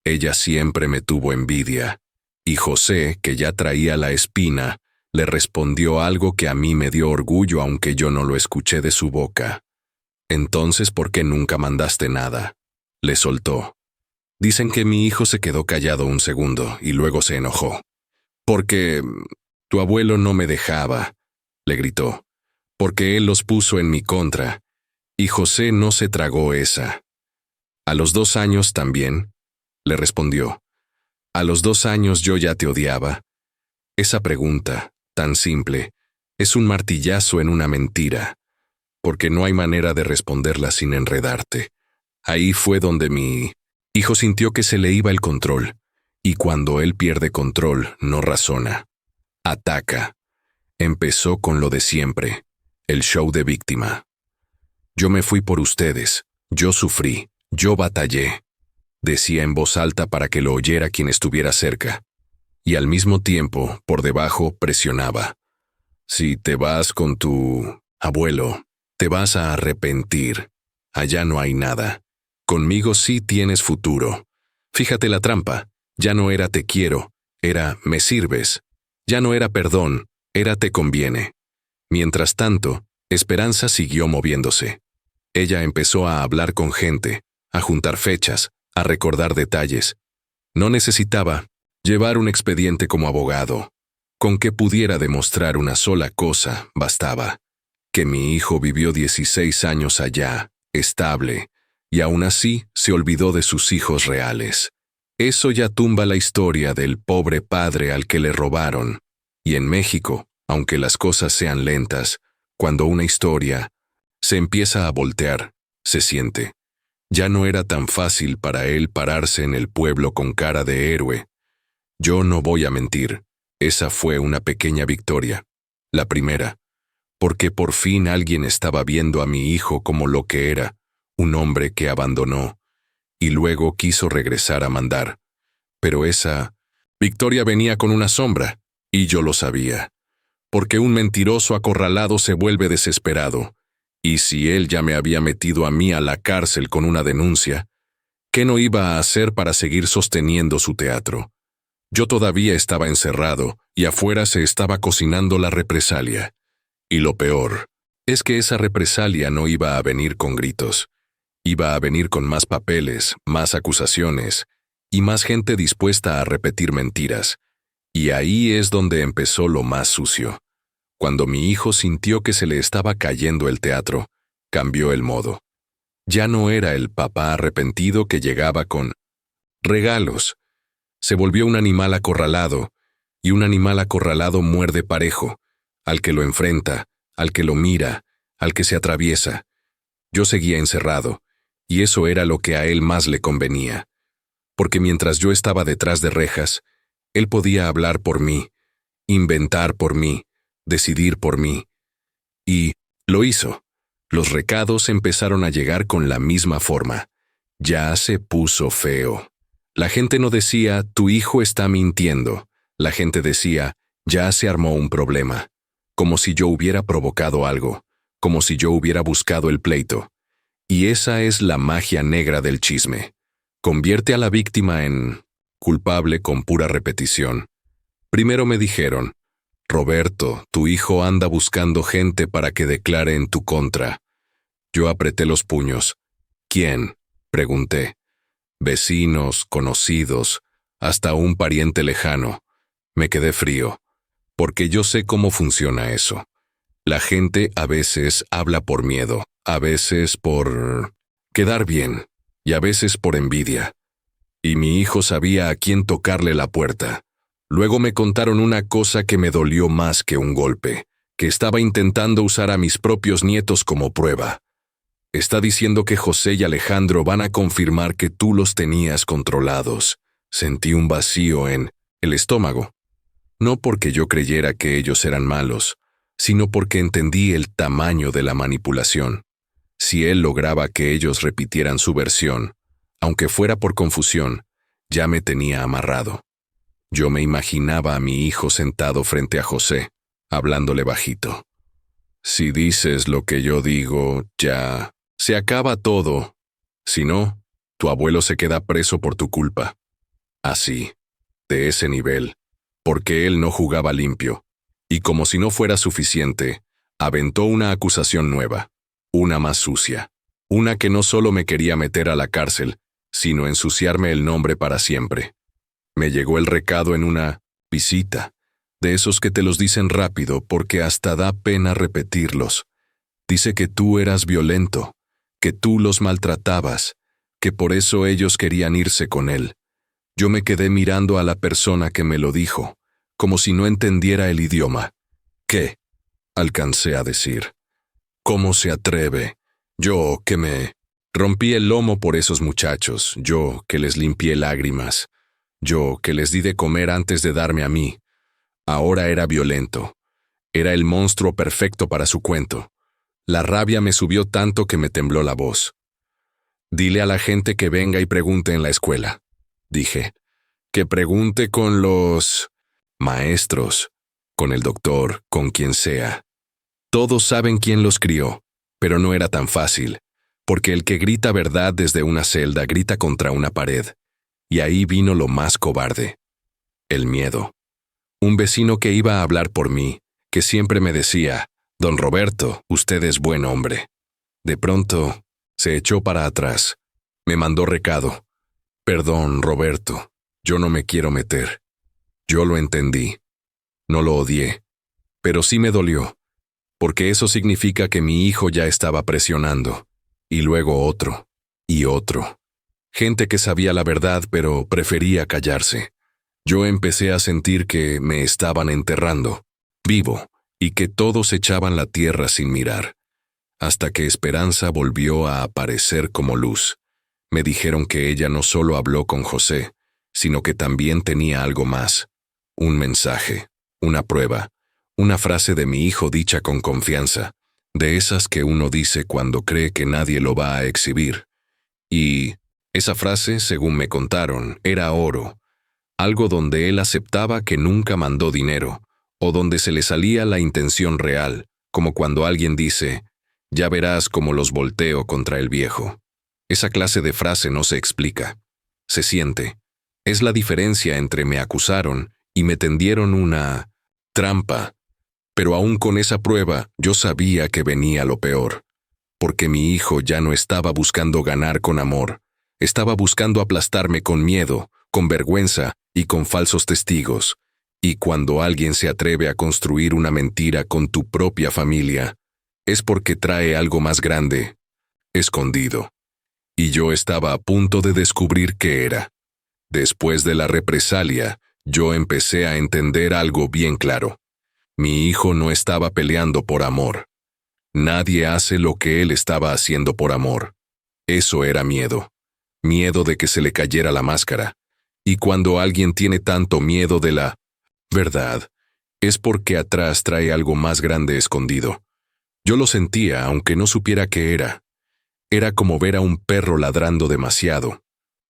Ella siempre me tuvo envidia. Y José, que ya traía la espina, le respondió algo que a mí me dio orgullo aunque yo no lo escuché de su boca. Entonces, ¿por qué nunca mandaste nada?, le soltó. Dicen que mi hijo se quedó callado un segundo y luego se enojó. Porque tu abuelo no me dejaba, le gritó. Porque él los puso en mi contra. Y José no se tragó esa. A los 2 años también, le respondió. A los 2 años yo ya te odiaba. Esa pregunta, tan simple, es un martillazo en una mentira, porque no hay manera de responderla sin enredarte. Ahí fue donde mi hijo sintió que se le iba el control, y cuando él pierde control, no razona. Ataca. Empezó con lo de siempre, el show de víctima. Yo me fui por ustedes, yo sufrí, yo batallé. Decía en voz alta para que lo oyera quien estuviera cerca. Y al mismo tiempo, por debajo, presionaba. Si te vas con tu abuelo, te vas a arrepentir. Allá no hay nada. Conmigo sí tienes futuro. Fíjate la trampa. Ya no era te quiero, era me sirves. Ya no era perdón, era te conviene. Mientras tanto, Esperanza siguió moviéndose. Ella empezó a hablar con gente, a juntar fechas, a recordar detalles. No necesitaba llevar un expediente como abogado. Con que pudiera demostrar una sola cosa, bastaba. Que mi hijo vivió 16 años allá, estable, y aún así se olvidó de sus hijos reales. Eso ya tumba la historia del pobre padre al que le robaron. Y en México, aunque las cosas sean lentas, cuando una historia se empieza a voltear, se siente. Ya no era tan fácil para él pararse en el pueblo con cara de héroe. Yo no voy a mentir, esa fue una pequeña victoria. La primera, porque por fin alguien estaba viendo a mi hijo como lo que era, un hombre que abandonó, y luego quiso regresar a mandar. Pero esa victoria venía con una sombra, y yo lo sabía. Porque un mentiroso acorralado se vuelve desesperado, y si él ya me había metido a mí a la cárcel con una denuncia, ¿qué no iba a hacer para seguir sosteniendo su teatro? Yo todavía estaba encerrado, y afuera se estaba cocinando la represalia. Y lo peor es que esa represalia no iba a venir con gritos. Iba a venir con más papeles, más acusaciones, y más gente dispuesta a repetir mentiras. Y ahí es donde empezó lo más sucio. Cuando mi hijo sintió que se le estaba cayendo el teatro, cambió el modo. Ya no era el papá arrepentido que llegaba con regalos. Se volvió un animal acorralado, y un animal acorralado muerde parejo, al que lo enfrenta, al que lo mira, al que se atraviesa. Yo seguía encerrado, y eso era lo que a él más le convenía. Porque mientras yo estaba detrás de rejas, él podía hablar por mí, inventar por mí, decidir por mí. Y lo hizo. Los recados empezaron a llegar con la misma forma. Ya se puso feo. La gente no decía, tu hijo está mintiendo. La gente decía, ya se armó un problema. Como si yo hubiera provocado algo, como si yo hubiera buscado el pleito. Y esa es la magia negra del chisme. Convierte a la víctima en culpable con pura repetición. Primero me dijeron, Roberto, tu hijo anda buscando gente para que declare en tu contra. Yo apreté los puños. ¿Quién? Pregunté. Vecinos, conocidos, hasta un pariente lejano. Me quedé frío, porque yo sé cómo funciona eso. La gente a veces habla por miedo, a veces por quedar bien, y a veces por envidia. Y mi hijo sabía a quién tocarle la puerta. Luego me contaron una cosa que me dolió más que un golpe, que estaba intentando usar a mis propios nietos como prueba. Está diciendo que José y Alejandro van a confirmar que tú los tenías controlados. Sentí un vacío en el estómago. No porque yo creyera que ellos eran malos, sino porque entendí el tamaño de la manipulación. Si él lograba que ellos repitieran su versión, aunque fuera por confusión, ya me tenía amarrado. Yo me imaginaba a mi hijo sentado frente a José, hablándole bajito. Si dices lo que yo digo, ya se acaba todo. Si no, tu abuelo se queda preso por tu culpa. Así, de ese nivel, porque él no jugaba limpio. Y como si no fuera suficiente, aventó una acusación nueva, una más sucia, una que no solo me quería meter a la cárcel, sino ensuciarme el nombre para siempre. Me llegó el recado en una visita, de esos que te los dicen rápido porque hasta da pena repetirlos. Dice que tú eras violento, que tú los maltratabas, que por eso ellos querían irse con él. Yo me quedé mirando a la persona que me lo dijo, como si no entendiera el idioma. ¿Qué? Alcancé a decir. ¿Cómo se atreve? Yo que me rompí el lomo por esos muchachos, yo que les limpié lágrimas, yo que les di de comer antes de darme a mí. Ahora era violento. Era el monstruo perfecto para su cuento. La rabia me subió tanto que me tembló la voz. Dile a la gente que venga y pregunte en la escuela, dije. Que pregunte con los maestros, con el doctor, con quien sea. Todos saben quién los crió, pero no era tan fácil, porque el que grita verdad desde una celda grita contra una pared. Y ahí vino lo más cobarde. El miedo. Un vecino que iba a hablar por mí, que siempre me decía, Don Roberto, usted es buen hombre. De pronto, se echó para atrás. Me mandó recado. Perdón, Roberto, yo no me quiero meter. Yo lo entendí. No lo odié. Pero sí me dolió, porque eso significa que mi hijo ya estaba presionando. Y luego otro. Y otro. Gente que sabía la verdad, pero prefería callarse. Yo empecé a sentir que me estaban enterrando, vivo, y que todos echaban la tierra sin mirar. Hasta que Esperanza volvió a aparecer como luz. Me dijeron que ella no solo habló con José, sino que también tenía algo más. Un mensaje, una prueba, una frase de mi hijo dicha con confianza, de esas que uno dice cuando cree que nadie lo va a exhibir. Y esa frase, según me contaron, era oro, algo donde él aceptaba que nunca mandó dinero, o donde se le salía la intención real, como cuando alguien dice, ya verás cómo los volteo contra el viejo. Esa clase de frase no se explica. Se siente. Es la diferencia entre me acusaron y me tendieron una trampa. Pero aún con esa prueba, yo sabía que venía lo peor. Porque mi hijo ya no estaba buscando ganar con amor. Estaba buscando aplastarme con miedo, con vergüenza y con falsos testigos. Y cuando alguien se atreve a construir una mentira con tu propia familia, es porque trae algo más grande, escondido. Y yo estaba a punto de descubrir qué era. Después de la represalia, yo empecé a entender algo bien claro. Mi hijo no estaba peleando por amor. Nadie hace lo que él estaba haciendo por amor. Eso era miedo. Miedo de que se le cayera la máscara. Y cuando alguien tiene tanto miedo de la verdad, es porque atrás trae algo más grande escondido. Yo lo sentía, aunque no supiera qué era. Era como ver a un perro ladrando demasiado.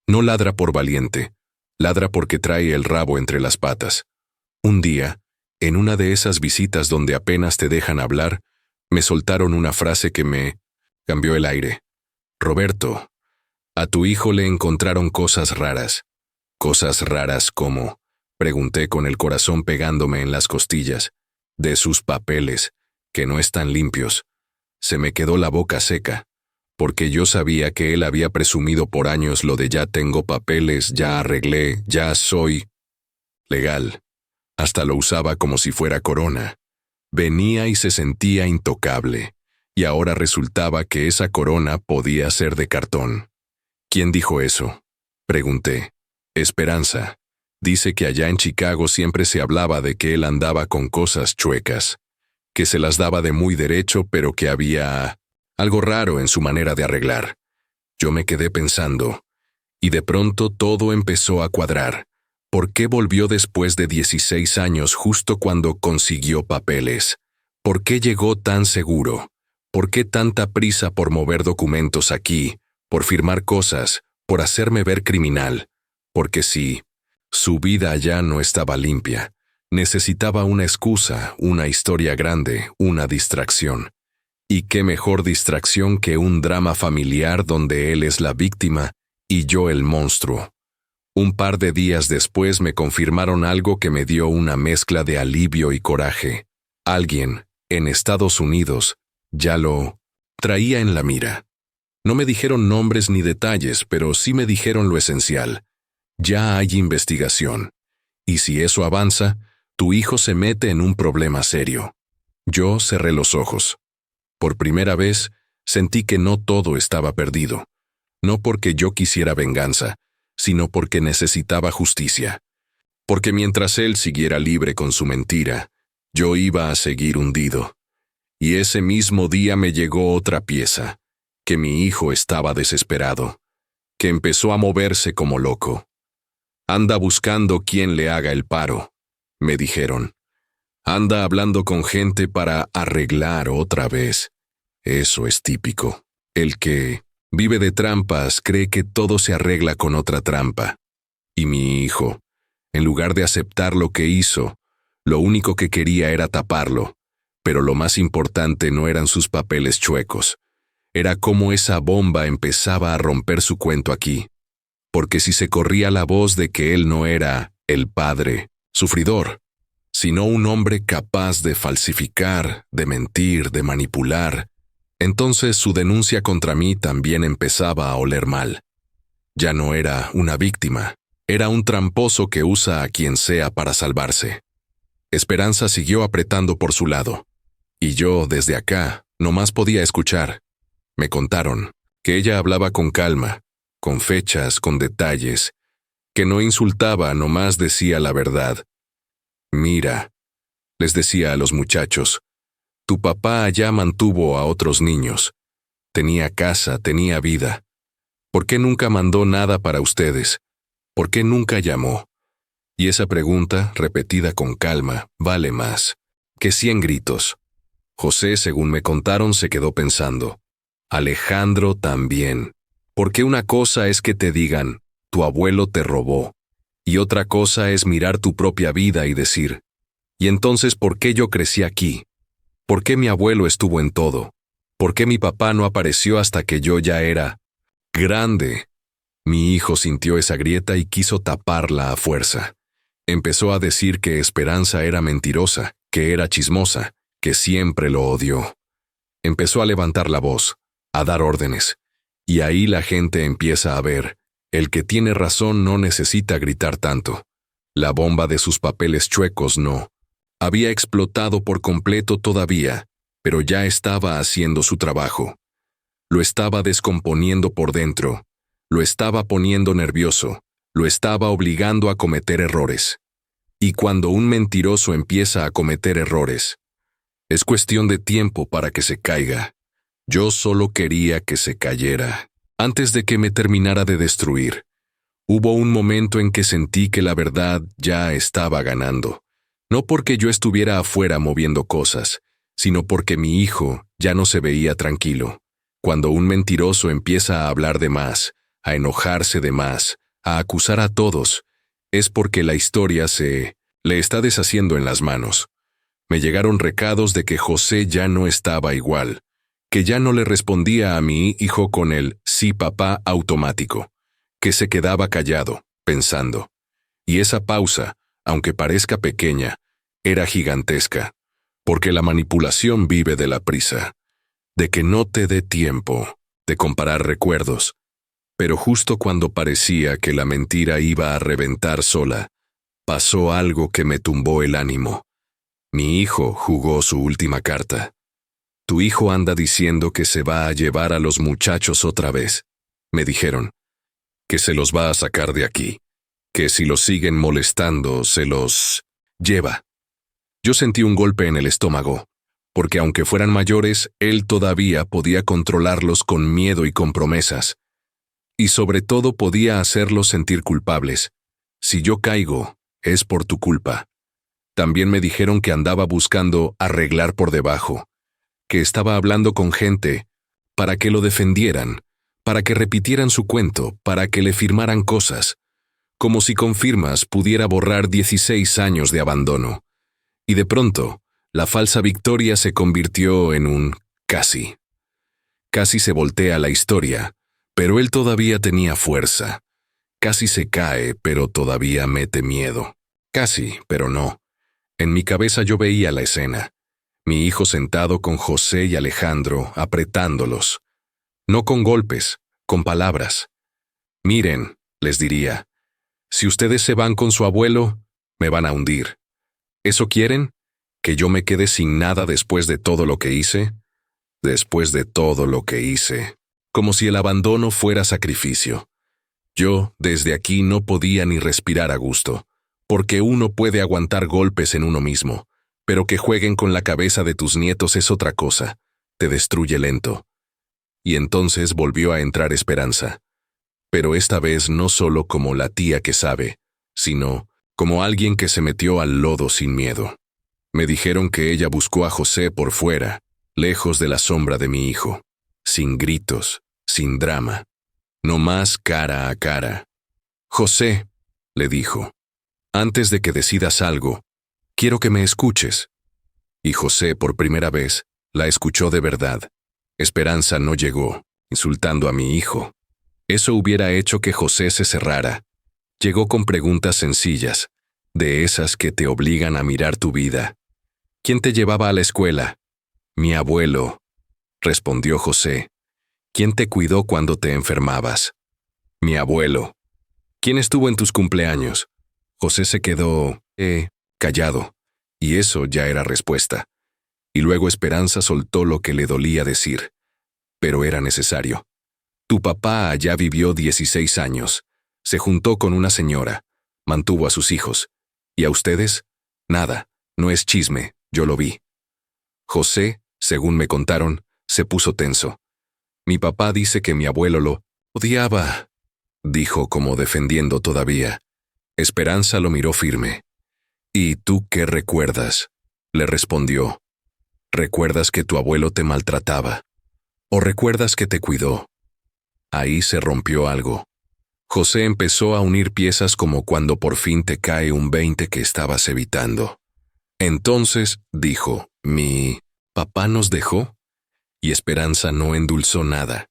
No ladra por valiente, ladra porque trae el rabo entre las patas. Un día, en una de esas visitas donde apenas te dejan hablar, me soltaron una frase que me cambió el aire. Roberto, a tu hijo le encontraron cosas raras. ¿Cosas raras cómo? Pregunté con el corazón pegándome en las costillas. De sus papeles, que no están limpios. Se me quedó la boca seca, porque yo sabía que él había presumido por años lo de ya tengo papeles, ya arreglé, ya soy legal. Hasta lo usaba como si fuera corona. Venía y se sentía intocable, y ahora resultaba que esa corona podía ser de cartón. ¿Quién dijo eso? Pregunté. Esperanza. Dice que allá en Chicago siempre se hablaba de que él andaba con cosas chuecas, que se las daba de muy derecho, pero que había algo raro en su manera de arreglar. Yo me quedé pensando, y de pronto todo empezó a cuadrar. ¿Por qué volvió después de 16 años justo cuando consiguió papeles? ¿Por qué llegó tan seguro? ¿Por qué tanta prisa por mover documentos aquí, por firmar cosas, por hacerme ver criminal? Porque sí, su vida allá no estaba limpia. Necesitaba una excusa, una historia grande, una distracción. Y qué mejor distracción que un drama familiar donde él es la víctima y yo el monstruo. Un par de días después me confirmaron algo que me dio una mezcla de alivio y coraje. Alguien, en Estados Unidos, ya lo traía en la mira. No me dijeron nombres ni detalles, pero sí me dijeron lo esencial. Ya hay investigación. Y si eso avanza, tu hijo se mete en un problema serio. Yo cerré los ojos. Por primera vez, sentí que no todo estaba perdido. No porque yo quisiera venganza, sino porque necesitaba justicia. Porque mientras él siguiera libre con su mentira, yo iba a seguir hundido. Y ese mismo día me llegó otra pieza, que mi hijo estaba desesperado, que empezó a moverse como loco. Anda buscando quien le haga el paro, me dijeron. Anda hablando con gente para arreglar otra vez. Eso es típico. El que vive de trampas cree que todo se arregla con otra trampa. Y mi hijo, en lugar de aceptar lo que hizo, lo único que quería era taparlo. Pero lo más importante no eran sus papeles chuecos. Era cómo esa bomba empezaba a romper su cuento aquí. Porque si se corría la voz de que él no era el padre sufridor, sino un hombre capaz de falsificar, de mentir, de manipular. Entonces su denuncia contra mí también empezaba a oler mal. Ya no era una víctima, era un tramposo que usa a quien sea para salvarse. Esperanza siguió apretando por su lado, y yo, desde acá, nomás podía escuchar. Me contaron que ella hablaba con calma, con fechas, con detalles, que no insultaba, nomás decía la verdad. Mira, les decía a los muchachos, tu papá allá mantuvo a otros niños. Tenía casa, tenía vida. ¿Por qué nunca mandó nada para ustedes? ¿Por qué nunca llamó? Y esa pregunta, repetida con calma, vale más que 100 gritos. José, según me contaron, se quedó pensando. Alejandro también. Porque una cosa es que te digan, tu abuelo te robó, y otra cosa es mirar tu propia vida y decir, ¿y entonces por qué yo crecí aquí? ¿Por qué mi abuelo estuvo en todo? ¿Por qué mi papá no apareció hasta que yo ya era grande? Mi hijo sintió esa grieta y quiso taparla a fuerza. Empezó a decir que Esperanza era mentirosa, que era chismosa, que siempre lo odió. Empezó a levantar la voz, a dar órdenes. Y ahí la gente empieza a ver, el que tiene razón no necesita gritar tanto. La bomba de sus papeles chuecos no. Había explotado por completo todavía, pero ya estaba haciendo su trabajo. Lo estaba descomponiendo por dentro, lo estaba poniendo nervioso, lo estaba obligando a cometer errores. Y cuando un mentiroso empieza a cometer errores, es cuestión de tiempo para que se caiga. Yo solo quería que se cayera, antes de que me terminara de destruir. Hubo un momento en que sentí que la verdad ya estaba ganando. No porque yo estuviera afuera moviendo cosas, sino porque mi hijo ya no se veía tranquilo. Cuando un mentiroso empieza a hablar de más, a enojarse de más, a acusar a todos, es porque la historia se le está deshaciendo en las manos. Me llegaron recados de que José ya no estaba igual, que ya no le respondía a mi hijo con el sí papá automático, que se quedaba callado, pensando. Y esa pausa, aunque parezca pequeña, era gigantesca, porque la manipulación vive de la prisa, de que no te dé tiempo de comparar recuerdos. Pero justo cuando parecía que la mentira iba a reventar sola, pasó algo que me tumbó el ánimo. Mi hijo jugó su última carta. Tu hijo anda diciendo que se va a llevar a los muchachos otra vez, me dijeron, que se los va a sacar de aquí, que si los siguen molestando se los lleva. Yo sentí un golpe en el estómago, porque aunque fueran mayores, él todavía podía controlarlos con miedo y con promesas. Y sobre todo podía hacerlos sentir culpables. Si yo caigo, es por tu culpa. También me dijeron que andaba buscando arreglar por debajo, que estaba hablando con gente para que lo defendieran, para que repitieran su cuento, para que le firmaran cosas, como si con firmas pudiera borrar 16 años de abandono. Y de pronto, la falsa victoria se convirtió en un casi. Casi se voltea la historia, pero él todavía tenía fuerza. Casi se cae, pero todavía mete miedo. Casi, pero no. En mi cabeza yo veía la escena. Mi hijo sentado con José y Alejandro, apretándolos. No con golpes, con palabras. Miren, les diría, si ustedes se van con su abuelo, me van a hundir. ¿Eso quieren? ¿Que yo me quede sin nada después de todo lo que hice? Después de todo lo que hice. Como si el abandono fuera sacrificio. Yo, desde aquí, no podía ni respirar a gusto. Porque uno puede aguantar golpes en uno mismo, pero que jueguen con la cabeza de tus nietos es otra cosa, te destruye lento. Y entonces volvió a entrar Esperanza. Pero esta vez no solo como la tía que sabe, sino como alguien que se metió al lodo sin miedo. Me dijeron que ella buscó a José por fuera, lejos de la sombra de mi hijo, sin gritos, sin drama, no más cara a cara. José, le dijo. Antes de que decidas algo, quiero que me escuches. Y José, por primera vez, la escuchó de verdad. Esperanza no llegó, insultando a mi hijo. Eso hubiera hecho que José se cerrara. Llegó con preguntas sencillas. de esas que te obligan a mirar tu vida. ¿Quién te llevaba a la escuela? Mi abuelo, respondió José. ¿Quién te cuidó cuando te enfermabas? Mi abuelo. ¿Quién estuvo en tus cumpleaños? José se quedó, callado, y eso ya era respuesta. Y luego Esperanza soltó lo que le dolía decir. Pero era necesario. Tu papá allá vivió 16 años. Se juntó con una señora. Mantuvo a sus hijos. ¿Y a ustedes? Nada. No es chisme. Yo lo vi. José, según me contaron, se puso tenso. Mi papá dice que mi abuelo lo odiaba, dijo como defendiendo todavía. Esperanza lo miró firme. ¿Y tú qué recuerdas? Le respondió. ¿Recuerdas que tu abuelo te maltrataba? ¿O recuerdas que te cuidó? Ahí se rompió algo. José empezó a unir piezas como cuando por fin te cae un 20 que estabas evitando. Entonces, dijo, ¿mi papá nos dejó? Y Esperanza no endulzó nada.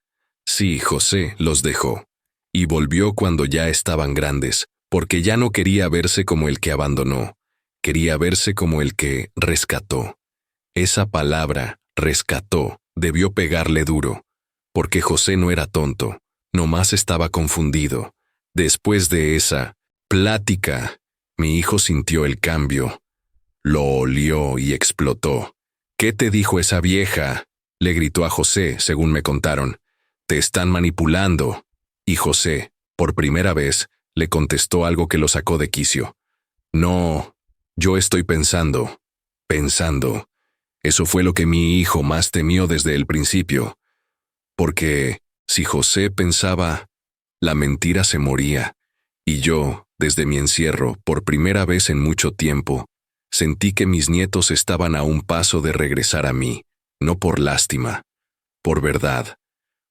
Sí, José los dejó. Y volvió cuando ya estaban grandes, porque ya no quería verse como el que abandonó. Quería verse como el que rescató. Esa palabra, rescató, debió pegarle duro, porque José no era tonto, nomás estaba confundido. Después de esa plática, mi hijo sintió el cambio. Lo olió y explotó. ¿Qué te dijo esa vieja? Le gritó a José, según me contaron. Te están manipulando. Y José, por primera vez, le contestó algo que lo sacó de quicio. No, yo estoy pensando. Eso fue lo que mi hijo más temió desde el principio. Porque, si José pensaba, la mentira se moría. Y yo, desde mi encierro, por primera vez en mucho tiempo, sentí que mis nietos estaban a un paso de regresar a mí, no por lástima, por verdad.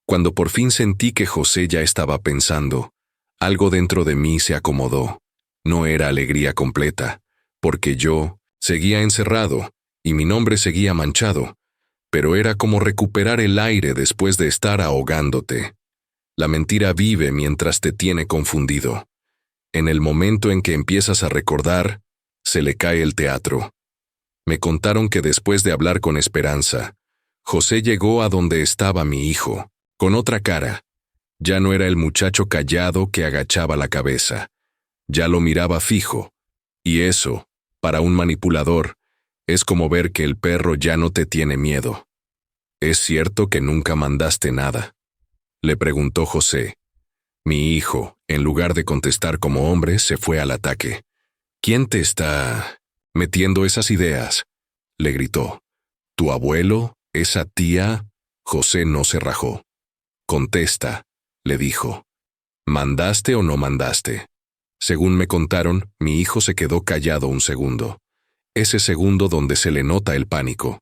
Cuando por fin sentí que José ya estaba pensando, algo dentro de mí se acomodó. No era alegría completa, porque yo seguía encerrado y mi nombre seguía manchado, pero era como recuperar el aire después de estar ahogándote. La mentira vive mientras te tiene confundido. En el momento en que empiezas a recordar, se le cae el teatro. Me contaron que después de hablar con Esperanza, José llegó a donde estaba mi hijo, con otra cara. Ya no era el muchacho callado que agachaba la cabeza. Ya lo miraba fijo. Y eso, para un manipulador, es como ver que el perro ya no te tiene miedo. ¿Es cierto que nunca mandaste nada? Le preguntó José. Mi hijo, en lugar de contestar como hombre, se fue al ataque. ¿Quién te está metiendo esas ideas? Le gritó. ¿Tu abuelo? ¿Esa tía? José no se rajó. Contesta, le dijo. ¿Mandaste o no mandaste? Según me contaron, mi hijo se quedó callado un segundo. Ese segundo donde se le nota el pánico.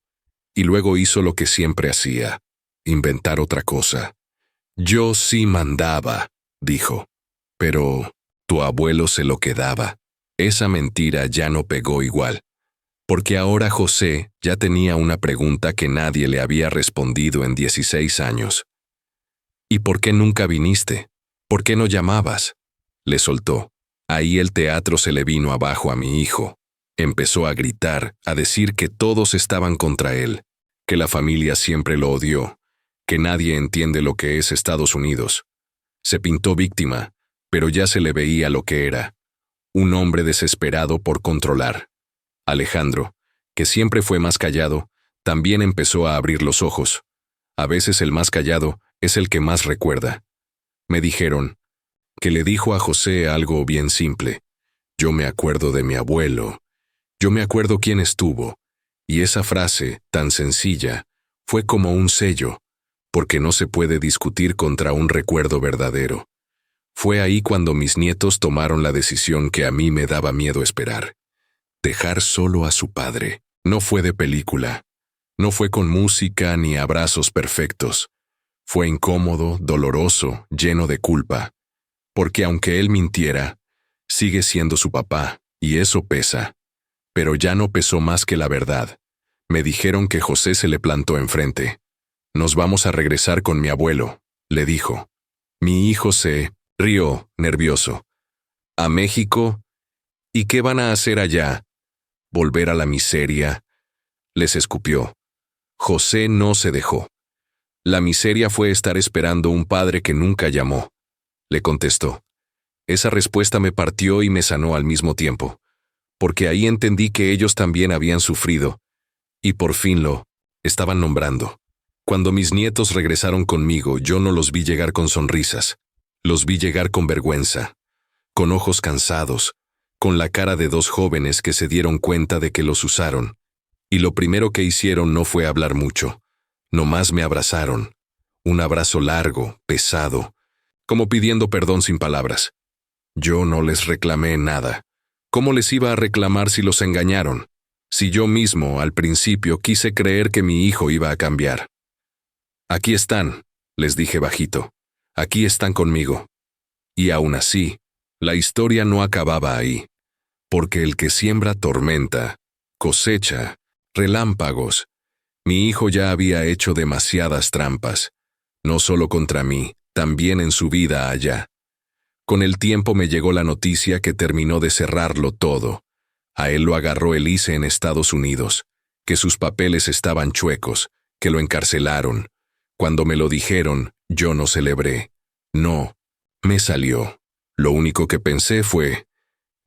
Y luego hizo lo que siempre hacía, inventar otra cosa. Yo sí mandaba, dijo. Pero tu abuelo se lo quedaba. Esa mentira ya no pegó igual. Porque ahora José ya tenía una pregunta que nadie le había respondido en 16 años. ¿Y por qué nunca viniste? ¿Por qué no llamabas? Le soltó. Ahí el teatro se le vino abajo a mi hijo. Empezó a gritar, a decir que todos estaban contra él, que la familia siempre lo odió, que nadie entiende lo que es Estados Unidos. Se pintó víctima, pero ya se le veía lo que era. Un hombre desesperado por controlar. Alejandro, que siempre fue más callado, también empezó a abrir los ojos. A veces el más callado es el que más recuerda. Me dijeron que le dijo a José algo bien simple. Yo me acuerdo de mi abuelo. Yo me acuerdo quién estuvo. Y esa frase, tan sencilla, fue como un sello, porque no se puede discutir contra un recuerdo verdadero. Fue ahí cuando mis nietos tomaron la decisión que a mí me daba miedo esperar. Dejar solo a su padre. No fue de película. No fue con música ni abrazos perfectos. Fue incómodo, doloroso, lleno de culpa. Porque aunque él mintiera, sigue siendo su papá, y eso pesa. Pero ya no pesó más que la verdad. Me dijeron que José se le plantó enfrente. Nos vamos a regresar con mi abuelo, le dijo. Mi hijo se rió, nervioso. ¿A México? ¿Y qué van a hacer allá? ¿Volver a la miseria? Les escupió. José no se dejó. La miseria fue estar esperando un padre que nunca llamó. Le contestó. Esa respuesta me partió y me sanó al mismo tiempo, porque ahí entendí que ellos también habían sufrido, y por fin lo estaban nombrando. Cuando mis nietos regresaron conmigo, yo no los vi llegar con sonrisas, los vi llegar con vergüenza, con ojos cansados, con la cara de dos jóvenes que se dieron cuenta de que los usaron, y lo primero que hicieron no fue hablar mucho, nomás me abrazaron, un abrazo largo, pesado, como pidiendo perdón sin palabras. Yo no les reclamé nada. ¿Cómo les iba a reclamar si los engañaron? Si yo mismo, al principio, quise creer que mi hijo iba a cambiar. Aquí están, les dije bajito. Aquí están conmigo. Y aún así, la historia no acababa ahí. Porque el que siembra tormenta, cosecha, relámpagos. Mi hijo ya había hecho demasiadas trampas. No solo contra mí, también en su vida allá. Con el tiempo me llegó la noticia que terminó de cerrarlo todo. A él lo agarró el ICE en Estados Unidos, que sus papeles estaban chuecos, que lo encarcelaron. Cuando me lo dijeron, yo no celebré. No, me salió. Lo único que pensé fue,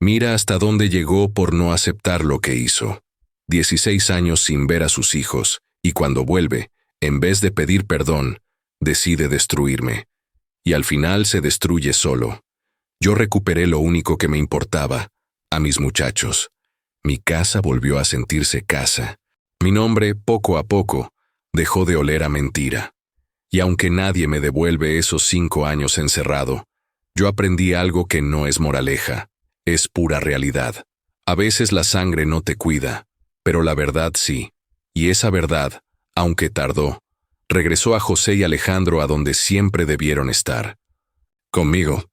mira hasta dónde llegó por no aceptar lo que hizo. 16 años sin ver a sus hijos, y cuando vuelve, en vez de pedir perdón, decide destruirme. Y al final se destruye solo. Yo recuperé lo único que me importaba, a mis muchachos. Mi casa volvió a sentirse casa. Mi nombre, poco a poco, dejó de oler a mentira. Y aunque nadie me devuelve esos 5 años encerrado, yo aprendí algo que no es moraleja, es pura realidad. A veces la sangre no te cuida, pero la verdad sí. Y esa verdad, aunque tardó, regresó a José y Alejandro a donde siempre debieron estar. Conmigo.